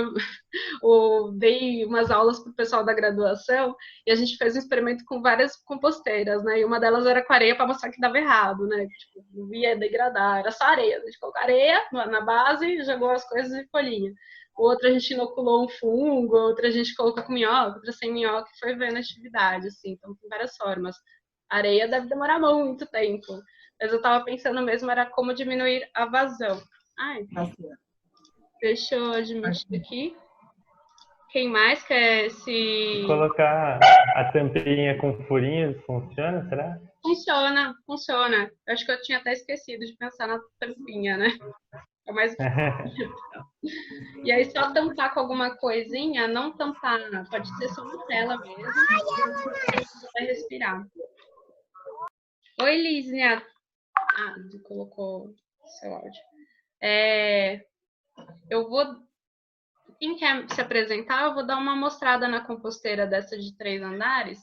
eu dei umas aulas para o pessoal da graduação e a gente fez um experimento com várias composteiras, né? E uma delas era com areia para mostrar que dava errado, né? Tipo, não ia degradar, era só areia. A gente colocou areia na base, jogou as coisas e folhinha. Outra a gente inoculou um fungo, outra a gente colocou com minhoca, outra sem minhoca, e foi vendo a atividade, assim. Então, tem várias formas. A areia deve demorar muito tempo. Mas eu estava pensando mesmo, era como diminuir a vazão. Ai, deixa eu admitir aqui. Quem mais quer se... Colocar a tampinha com furinhos funciona, será? Funciona. Eu acho que eu tinha até esquecido de pensar na tampinha, né? É mais... E aí só tampar com alguma coisinha, não tampar, pode ser só uma tela mesmo. Vai respirar. Oi, Lízia. Colocou seu áudio. Eu vou... Quem quer se apresentar, eu vou dar uma mostrada na composteira dessa de 3 andares.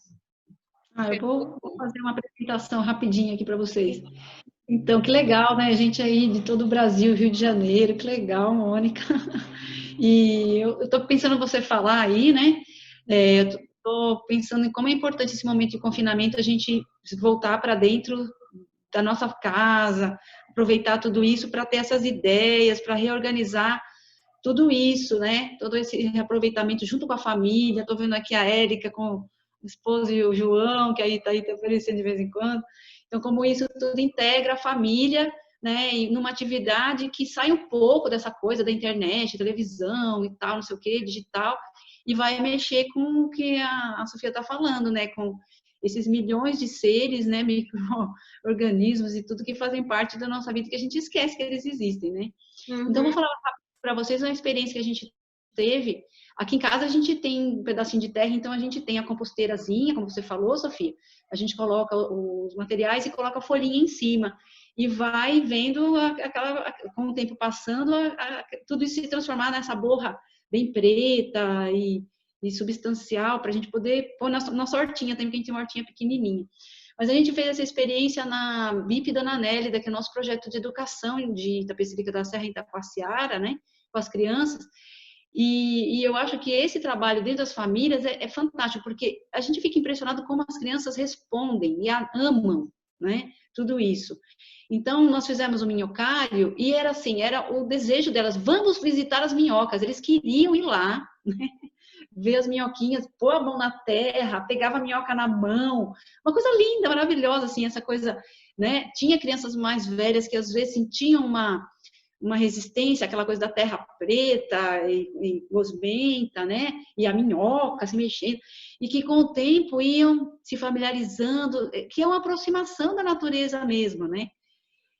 Eu vou fazer uma apresentação rapidinha aqui para vocês. Então, que legal, né? A gente aí de todo o Brasil, Rio de Janeiro, que legal, Mônica. E eu estou pensando em você falar aí, né? Eu estou pensando em como é importante esse momento de confinamento, a gente voltar para dentro da nossa casa, aproveitar tudo isso para ter essas ideias, para reorganizar tudo isso, né? Todo esse reaproveitamento junto com a família. Estou vendo aqui a Érica com o esposo e o João, que aí está aparecendo de vez em quando. Então, como isso tudo integra a família, né? E numa atividade que sai um pouco dessa coisa da internet, televisão e tal, não sei o quê, digital, e vai mexer com o que a Sofia está falando, né? Com esses milhões de seres, né? Micro-organismos e tudo que fazem parte da nossa vida, que a gente esquece que eles existem, né? Então, vou falar para vocês uma experiência que a gente teve. Aqui em casa a gente tem um pedacinho de terra, então a gente tem a composteirazinha, como você falou, Sofia. A gente coloca os materiais e coloca a folhinha em cima. E vai vendo, com o tempo passando, tudo isso se transformar nessa borra bem preta e substancial, para a gente poder pôr nossa hortinha, também, porque a gente tem uma hortinha pequenininha. Mas a gente fez essa experiência na BIP Dona Nélida, que é o nosso projeto de educação de Itapecerica da Serra, em Itacoaciara, né, com as crianças. E eu acho que esse trabalho dentro das famílias é fantástico, porque a gente fica impressionado como as crianças respondem e amam, né, tudo isso. Então, nós fizemos o minhocário e era assim, era o desejo delas, vamos visitar as minhocas. Eles queriam ir lá, né, ver as minhoquinhas, pôr a mão na terra, pegava a minhoca na mão. Uma coisa linda, maravilhosa, assim, essa coisa, né? Tinha crianças mais velhas que às vezes sentiam uma resistência, aquela coisa da terra preta e gosmenta, né? E a minhoca se mexendo, e que com o tempo iam se familiarizando, que é uma aproximação da natureza mesmo, né?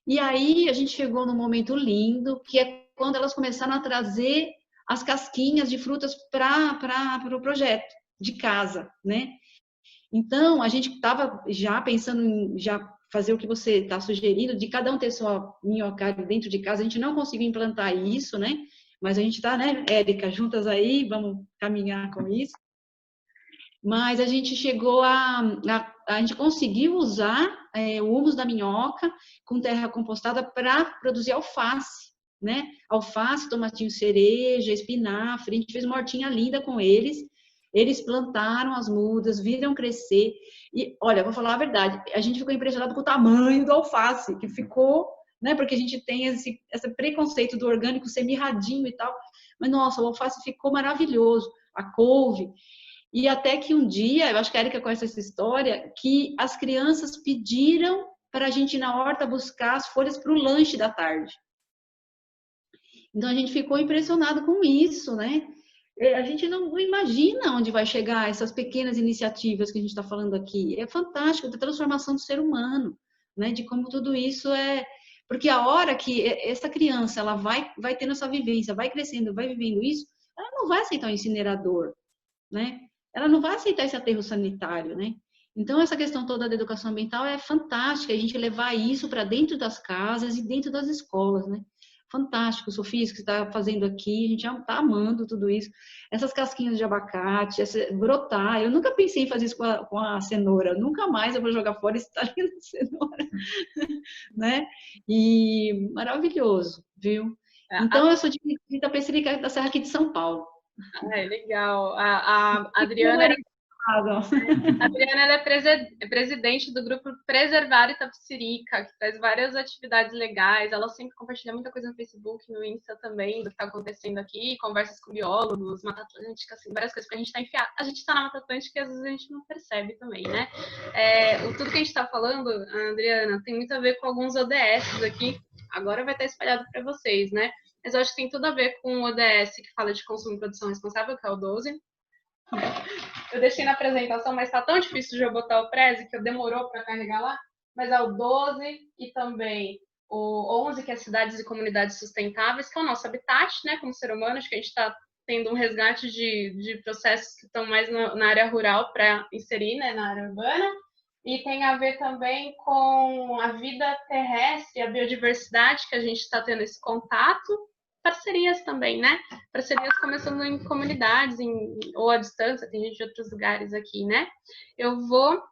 E aí a gente chegou num momento lindo, que é quando elas começaram a trazer as casquinhas de frutas para o projeto de casa, né? Então, a gente estava já pensando em já fazer o que você está sugerindo, de cada um ter sua minhocário dentro de casa. A gente não conseguiu implantar isso, né? Mas a gente está, né, Érica, juntas aí, vamos caminhar com isso. Mas a gente chegou a gente conseguiu usar o humus da minhoca com terra compostada para produzir alface, né? Alface, tomatinho cereja, espinafre. A gente fez uma hortinha linda com eles. Eles plantaram as mudas, viram crescer. E, olha, vou falar a verdade, a gente ficou impressionado com o tamanho do alface, que ficou, né? Porque a gente tem esse preconceito do orgânico ser mirradinho e tal. Mas, nossa, o alface ficou maravilhoso. A couve. E até que um dia, eu acho que a Érica conhece essa história, que as crianças pediram para a gente ir na horta buscar as folhas para o lanche da tarde. Então, a gente ficou impressionado com isso, né? A gente não imagina onde vai chegar essas pequenas iniciativas que a gente está falando aqui. É fantástico, da transformação do ser humano, né? De como tudo isso é... Porque a hora que essa criança ela vai tendo essa vivência, vai crescendo, vai vivendo isso, ela não vai aceitar o incinerador, né? Ela não vai aceitar esse aterro sanitário, né? Então, essa questão toda da educação ambiental é fantástica, a gente levar isso para dentro das casas e dentro das escolas, né? Fantástico, Sofia, isso que você está fazendo aqui, a gente está amando tudo isso. Essas casquinhas de abacate, brotar, eu nunca pensei em fazer isso com a cenoura, nunca mais eu vou jogar fora esse talinho de cenoura, né? E maravilhoso, viu? Então, eu sou de Itapecerica da Serra aqui de São Paulo. Legal. A Adriana ela é presidente do grupo Preservar Itapecerica, que traz várias atividades legais. Ela sempre compartilha muita coisa no Facebook, no Insta também, do que está acontecendo aqui, conversas com biólogos, Mata Atlântica, assim, várias coisas, porque a gente está enfiado. A gente está na Mata Atlântica e às vezes a gente não percebe também, né? Tudo que a gente está falando, Adriana, tem muito a ver com alguns ODS aqui. Agora vai estar espalhado para vocês, né? Mas eu acho que tem tudo a ver com o ODS que fala de consumo e produção responsável, que é o 12. Eu deixei na apresentação, mas tá tão difícil de eu botar o Prezi que demorou para carregar lá. Mas é o 12 e também o 11, que é Cidades e Comunidades Sustentáveis, que é o nosso habitat, né, como ser humano. Acho que a gente está tendo um resgate de processos que estão mais na área rural para inserir, né, na área urbana. E tem a ver também com a vida terrestre, a biodiversidade, que a gente está tendo esse contato. Parcerias também, né? Parcerias começando em comunidades ou à distância, tem gente de outros lugares aqui, né? Eu vou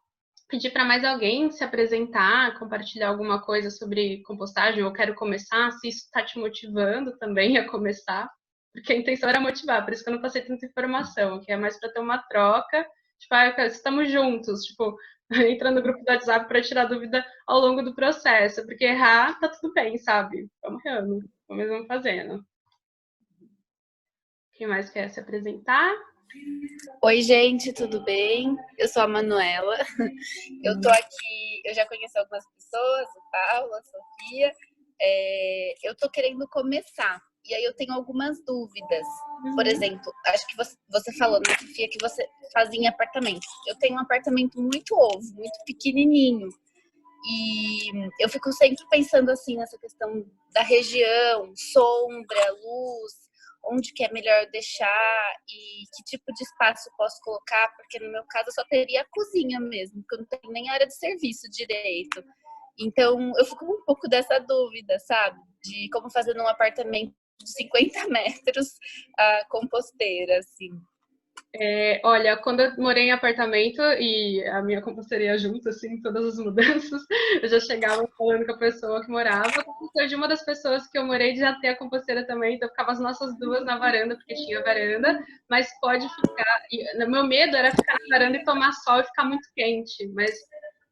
pedir para mais alguém se apresentar, compartilhar alguma coisa sobre compostagem. Eu quero começar, se isso está te motivando também a começar, porque a intenção era motivar, por isso que eu não passei tanta informação, que é mais para ter uma troca, tipo, estamos juntos, tipo, entra no grupo do WhatsApp para tirar dúvida ao longo do processo, porque errar tá tudo bem, sabe? Vamos errando, vamos fazendo. Quem mais quer se apresentar? Oi, gente, tudo bem? Eu sou a Manuela. Eu tô aqui, eu já conheço algumas pessoas, o Paulo, a Sofia. Eu tô querendo começar. E aí eu tenho algumas dúvidas. Por exemplo, acho que você falou, né, Sofia, que você fazia em apartamento. Eu tenho um apartamento muito muito pequenininho. E eu fico sempre pensando assim nessa questão da região, sombra, luz. onde que é melhor deixar e que tipo de espaço eu posso colocar, porque no meu caso eu só teria a cozinha mesmo, porque eu não tenho nem área de serviço direito. Então, eu fico com um pouco dessa dúvida, sabe? De como fazer num apartamento de 50 metros a composteira, assim. Olha, quando eu morei em apartamento e a minha composteria junto, assim, todas as mudanças, eu já chegava falando com a pessoa que morava. Aconteceu de uma das pessoas que eu morei de já ter a composteira também, então ficava as nossas duas na varanda, porque tinha varanda, mas pode ficar. Meu medo era ficar na varanda e tomar sol e ficar muito quente,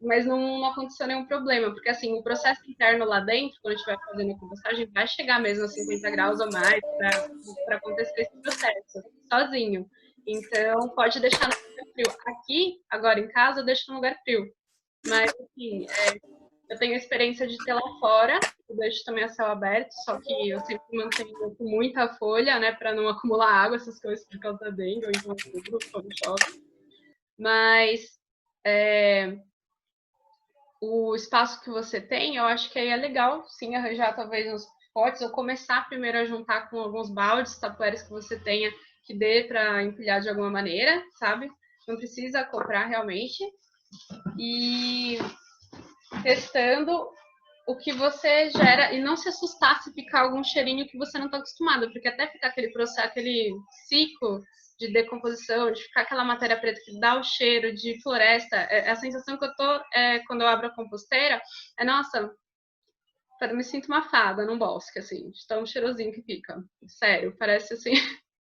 mas não aconteceu nenhum problema, porque assim, o processo interno lá dentro, quando a gente vai fazendo a compostagem, vai chegar mesmo a 50 graus ou mais para acontecer esse processo, sozinho. Então, pode deixar no lugar frio. Aqui, agora em casa, eu deixo no lugar frio. Mas, assim, eu tenho a experiência de ter lá fora, eu deixo também a céu aberto, só que eu sempre mantenho com muita folha, né, para não acumular água, essas coisas por causa da dengue, ou então tudo, quando chove. Mas, o espaço que você tem, eu acho que aí é legal, sim, arranjar talvez uns potes, ou começar primeiro a juntar com alguns baldes, tapuéres que você tenha, que dê para empilhar de alguma maneira, sabe? Não precisa comprar realmente. E testando o que você gera, e não se assustar se ficar algum cheirinho que você não está acostumado, porque até ficar aquele processo, aquele ciclo de decomposição, de ficar aquela matéria preta que dá o cheiro de floresta, a sensação que eu tô quando eu abro a composteira nossa, eu me sinto uma fada num bosque, assim, de tão cheirosinho que fica. Sério, parece assim,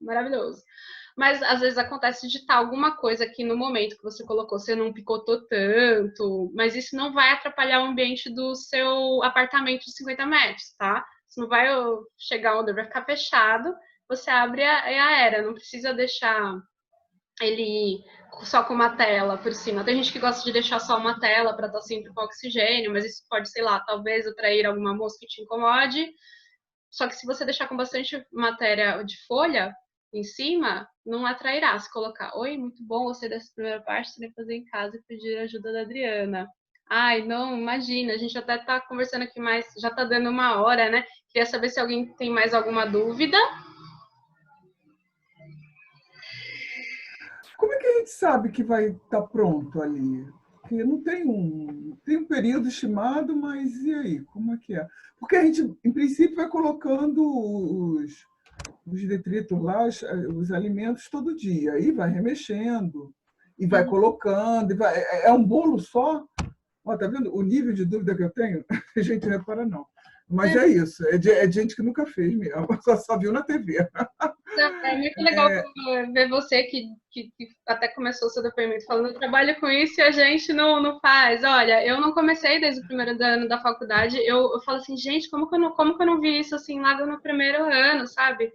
maravilhoso. Mas às vezes acontece de estar alguma coisa que no momento que você colocou você não picotou tanto, mas isso não vai atrapalhar o ambiente do seu apartamento de 50 metros, tá? Isso não vai chegar onde vai ficar fechado, você abre a aérea, não precisa deixar ele só com uma tela por cima. Tem gente que gosta de deixar só uma tela para estar sempre com oxigênio, mas isso pode, sei lá, talvez atrair alguma mosca que te incomode. Só que se você deixar com bastante matéria de folha em cima, não atrairá. Se colocar, oi, muito bom, gostei dessa primeira parte, você vai fazer em casa e pedir a ajuda da Adriana. Ai, não, imagina, a gente até tá conversando aqui mais, já tá dando uma hora, né? Queria saber se alguém tem mais alguma dúvida. Como é que a gente sabe que vai estar pronto ali? Porque não tem um período estimado, mas e aí? Como é que é? Porque a gente, em princípio, vai colocando os detritos lá, os alimentos todo dia, aí vai remexendo, e vai colocando, é um bolo só? Ó, tá vendo o nível de dúvida que eu tenho? A gente não repara, não. Mas é isso, é de gente que nunca fez mesmo, só viu na TV. É muito legal ver você que até começou o seu depoimento falando, eu trabalho com isso e a gente não faz. Olha, eu não comecei desde o primeiro ano da faculdade, eu falo assim, gente, como que eu não vi isso assim lá no primeiro ano, sabe?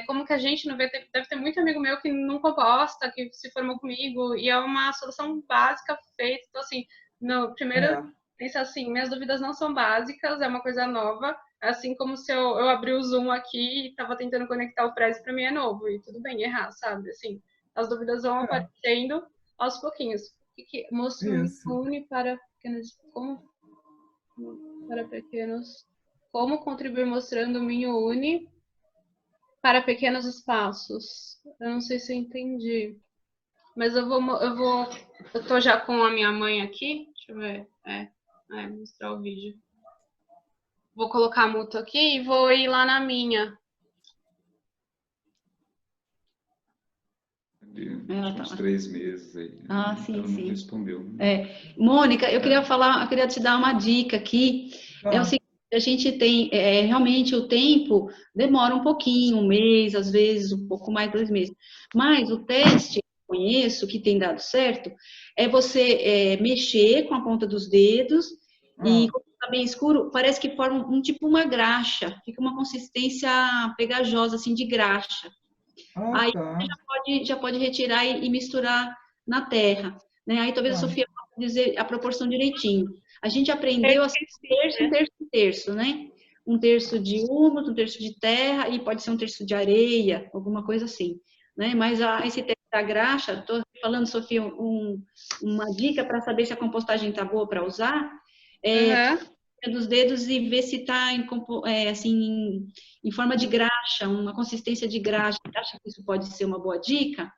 Como que a gente não vê, deve ter muito amigo meu que não composta, que se formou comigo, e é uma solução básica feita. Então, assim, no primeiro, pensa assim, minhas dúvidas não são básicas, é uma coisa nova, assim como se eu abrir o Zoom aqui e estava tentando conectar o Prezi, para mim é novo, e tudo bem errar, sabe? Assim, as dúvidas vão aparecendo aos pouquinhos. Mostro une para pequenos, como contribuir mostrando o Minho Une para pequenos espaços. Eu não sei se eu entendi. Mas eu tô já com a minha mãe aqui. Deixa eu ver. Mostrar o vídeo. Vou colocar a mútua aqui e vou ir lá na minha. Uns 3 meses aí. Sim, ela sim. Não respondeu. Mônica, eu queria te dar uma dica aqui. É o seguinte, a gente tem, realmente o tempo demora um pouquinho, um mês, às vezes um pouco mais, 2 meses. Mas o teste que eu conheço, que tem dado certo, é você mexer com a ponta dos dedos e, quando está bem escuro, parece que forma tipo uma graxa, fica uma consistência pegajosa, assim, de graxa. Aí você já pode retirar e misturar na terra, né? Aí talvez a Sofia possa dizer a proporção direitinho. A gente aprendeu assim, terço, né? Um terço de humus, um terço de terra e pode ser um terço de areia, alguma coisa assim, né? Mas esse terço da graxa, estou falando, Sofia, uma dica para saber se a compostagem está boa para usar, dos dedos e ver se está assim, em forma de graxa, uma consistência de graxa. Você acha que isso pode ser uma boa dica?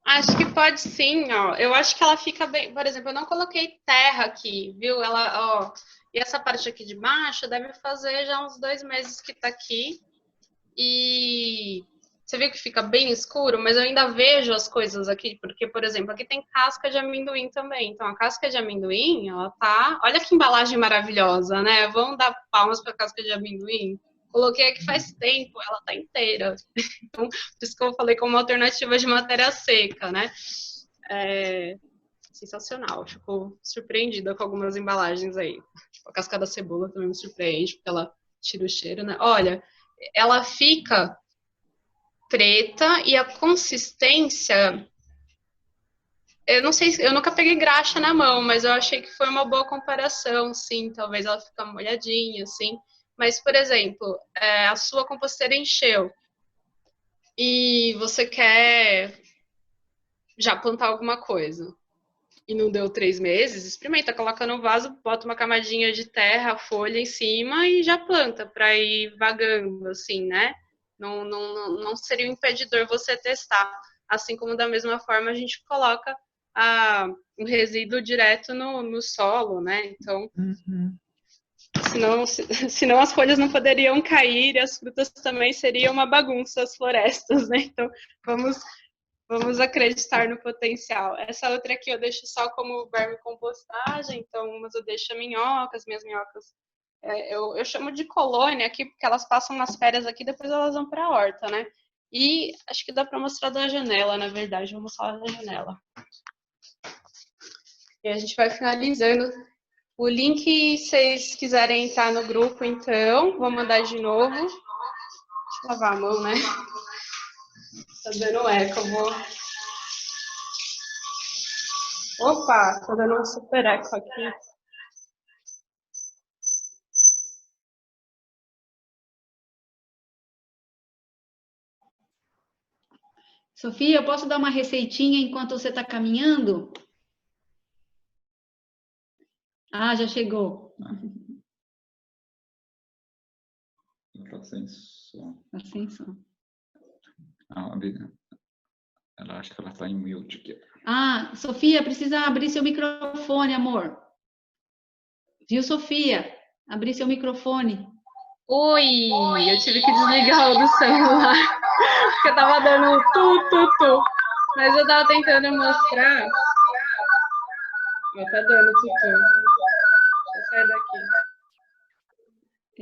Acho que pode sim, ó. Eu acho que ela fica bem. Por exemplo, eu não coloquei terra aqui, viu? Ela, ó. E essa parte aqui de baixo deve fazer já uns 2 meses que tá aqui. E você viu que fica bem escuro, mas eu ainda vejo as coisas aqui, porque, por exemplo, aqui tem casca de amendoim também. Então, a casca de amendoim, ela tá. Olha que embalagem maravilhosa, né? Vamos dar palmas para a casca de amendoim. Coloquei aqui faz tempo, ela tá inteira. Então, por isso que eu falei como alternativa de matéria seca, né? É sensacional. Fico surpreendida com algumas embalagens aí. Tipo, a casca da cebola também me surpreende, porque ela tira o cheiro, né? Olha, ela fica preta e a consistência, eu não sei, eu nunca peguei graxa na mão, mas eu achei que foi uma boa comparação, sim, talvez ela fique molhadinha, assim, mas, por exemplo, a sua composteira encheu e você quer já plantar alguma coisa e não deu 3 meses, experimenta, coloca no vaso, bota uma camadinha de terra, folha em cima e já planta para ir vagando, assim, né? Não seria um impedidor você testar. Assim como da mesma forma a gente coloca um resíduo direto no solo, né? Então, senão as folhas não poderiam cair e as frutas também seriam uma bagunça, as florestas, né? Então, vamos acreditar no potencial. Essa outra aqui eu deixo só como vermicompostagem, então umas eu deixo a minhoca, as minhas minhocas eu chamo de colônia aqui, porque elas passam nas férias aqui, depois elas vão para a horta, né? E acho que dá para mostrar da janela, na verdade, vou mostrar da janela. E a gente vai finalizando. O link, se vocês quiserem entrar no grupo, então, vou mandar de novo. Deixa eu lavar a mão, né? Tá dando eco, eu vou... Opa, tá dando um super eco aqui. Sofia, eu posso dar uma receitinha enquanto você está caminhando? Ah, já chegou. Está sem som. Está sem som. Ela acha que ela está em mute aqui. Ah, Sofia, precisa abrir seu microfone, amor. Viu, Sofia? Abrir seu microfone. Oi, eu tive que desligar o do celular, porque eu tava dando tu. Mas eu tava tentando mostrar. Ó, tá dando tu. Deixa eu sair daqui.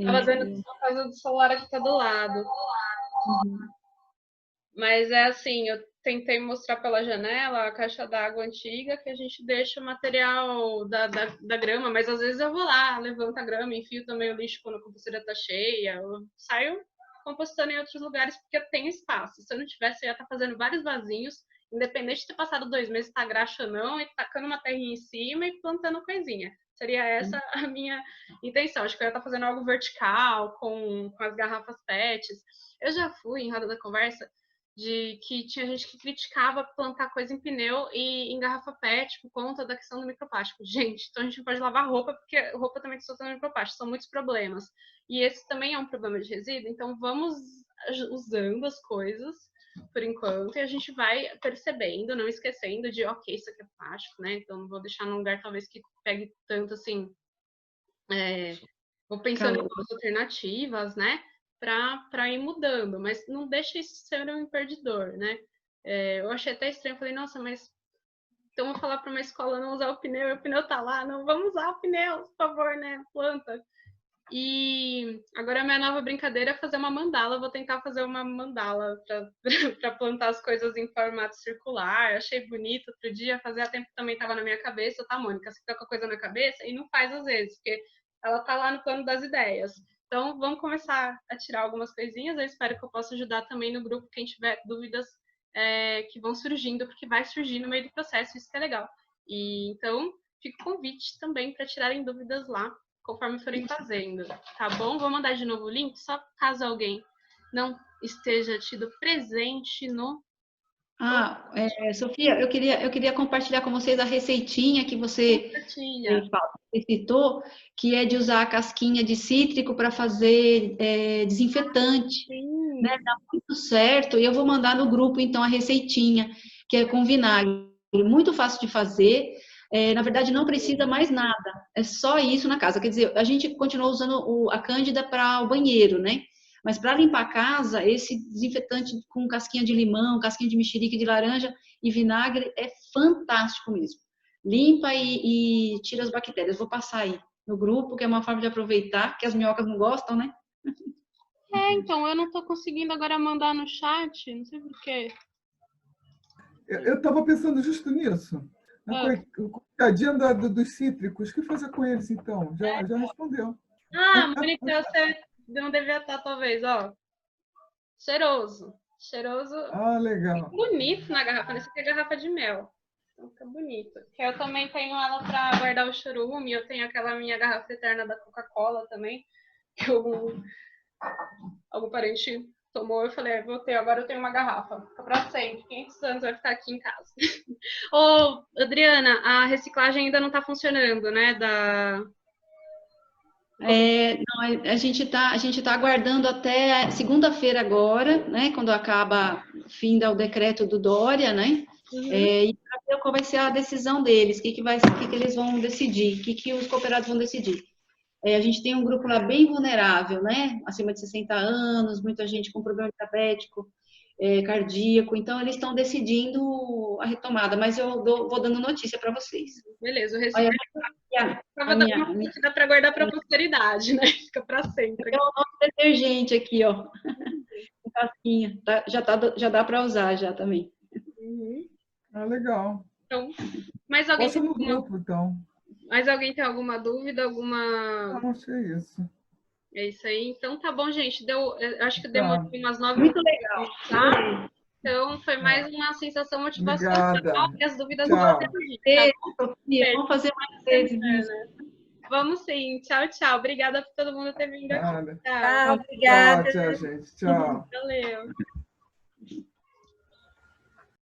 Tava dando por causa do celular que tá do lado. Mas é assim, eu tentei mostrar pela janela a caixa d'água antiga, que a gente deixa o material da grama, mas às vezes eu vou lá, levanto a grama, enfio também o lixo quando a composteira tá cheia, eu saio compostando em outros lugares porque eu tenho espaço. Se eu não tivesse, eu ia estar fazendo vários vasinhos, independente de ter passado 2 meses, tá graxa ou não, e tacando uma terrinha em cima e plantando coisinha. Seria essa a minha intenção. Acho que eu ia estar fazendo algo vertical, com as garrafas PETs. Eu já fui em roda da conversa de que tinha gente que criticava plantar coisa em pneu e em garrafa PET por conta da questão do microplástico. Gente, então a gente não pode lavar roupa, porque roupa também está soltando microplástico, são muitos problemas. E esse também é um problema de resíduo, então vamos usando as coisas por enquanto e a gente vai percebendo, não esquecendo de, ok, isso aqui é plástico, né? Então não vou deixar num lugar talvez que pegue tanto assim. Vou pensando em outras alternativas, né? Para ir mudando, mas não deixa isso ser um impedidor, né? Eu achei até estranho, falei, nossa, mas então vou falar para uma escola não usar o pneu, e o pneu tá lá, não, vamos usar o pneu, por favor, né? Planta. E agora a minha nova brincadeira é fazer uma mandala, vou tentar fazer uma mandala para plantar as coisas em formato circular, achei bonito, outro dia, fazia tempo que também estava na minha cabeça, tá, Mônica? Você fica com a coisa na cabeça e não faz às vezes, porque ela tá lá no plano das ideias. Então, vamos começar a tirar algumas coisinhas. Eu espero que eu possa ajudar também no grupo quem tiver dúvidas que vão surgindo, porque vai surgir no meio do processo, isso que é legal. E então, fica o convite também para tirarem dúvidas lá, conforme forem fazendo, tá bom? Vou mandar de novo o link, só caso alguém não esteja tido presente no Sofia, eu queria compartilhar com vocês a receitinha que você citou, que é de usar a casquinha de cítrico para fazer desinfetante. Sim. Né? Dá muito certo. E eu vou mandar no grupo, então, a receitinha, que é com vinagre. Muito fácil de fazer. Na verdade, não precisa mais nada. É só isso na casa. Quer dizer, a gente continua usando a Cândida para o banheiro, né? Mas para limpar a casa, esse desinfetante com casquinha de limão, casquinha de mexerica, de laranja e vinagre é fantástico mesmo. Limpa e tira as bactérias. Vou passar aí no grupo, que é uma forma de aproveitar, que as minhocas não gostam, né? Então, eu não estou conseguindo agora mandar no chat, não sei por quê. Eu estava pensando justo nisso. Na coitadinha dos cítricos, o que fazer com eles, então? Já respondeu. Mônica, você não devia estar, talvez, ó. Cheiroso. Cheiroso. Legal. Fica bonito na garrafa. Essa aqui é garrafa de mel. Então fica bonito. Que eu também tenho ela para guardar o chorume. Eu tenho aquela minha garrafa eterna da Coca-Cola também. Que algum parente tomou. Eu falei, vou ter, agora eu tenho uma garrafa. Fica para sempre. 500 anos vai ficar aqui em casa. Ô, Adriana, a reciclagem ainda não está funcionando, né? Não, a gente tá aguardando até segunda-feira agora, né? Quando acaba, finda o decreto do Dória, né? E para ver qual vai ser a decisão deles, o que eles vão decidir, o que os cooperados vão decidir. A gente tem um grupo lá bem vulnerável, né? Acima de 60 anos, muita gente com problema diabético, cardíaco, então eles estão decidindo a retomada, mas eu vou dando notícia para vocês. Beleza, o recibo dá para guardar para a posteridade, né? Fica para sempre. Tem o nosso detergente aqui, ó. Casquinha. Já dá para usar já também. Legal. Então, mais alguém Posta no grupo, então. Mais alguém tem alguma dúvida? Não, achei isso. É isso aí. Então tá bom, gente. Eu acho que deu umas 9 Muito legal. Tá? Então foi mais uma sensação motivacional. E as dúvidas vão Vamos fazer mais vezes. Vamos sim. Tchau, tchau. Obrigada por todo mundo ter vindo aqui. Tchau, obrigada. Tchau, gente. Tchau. Valeu.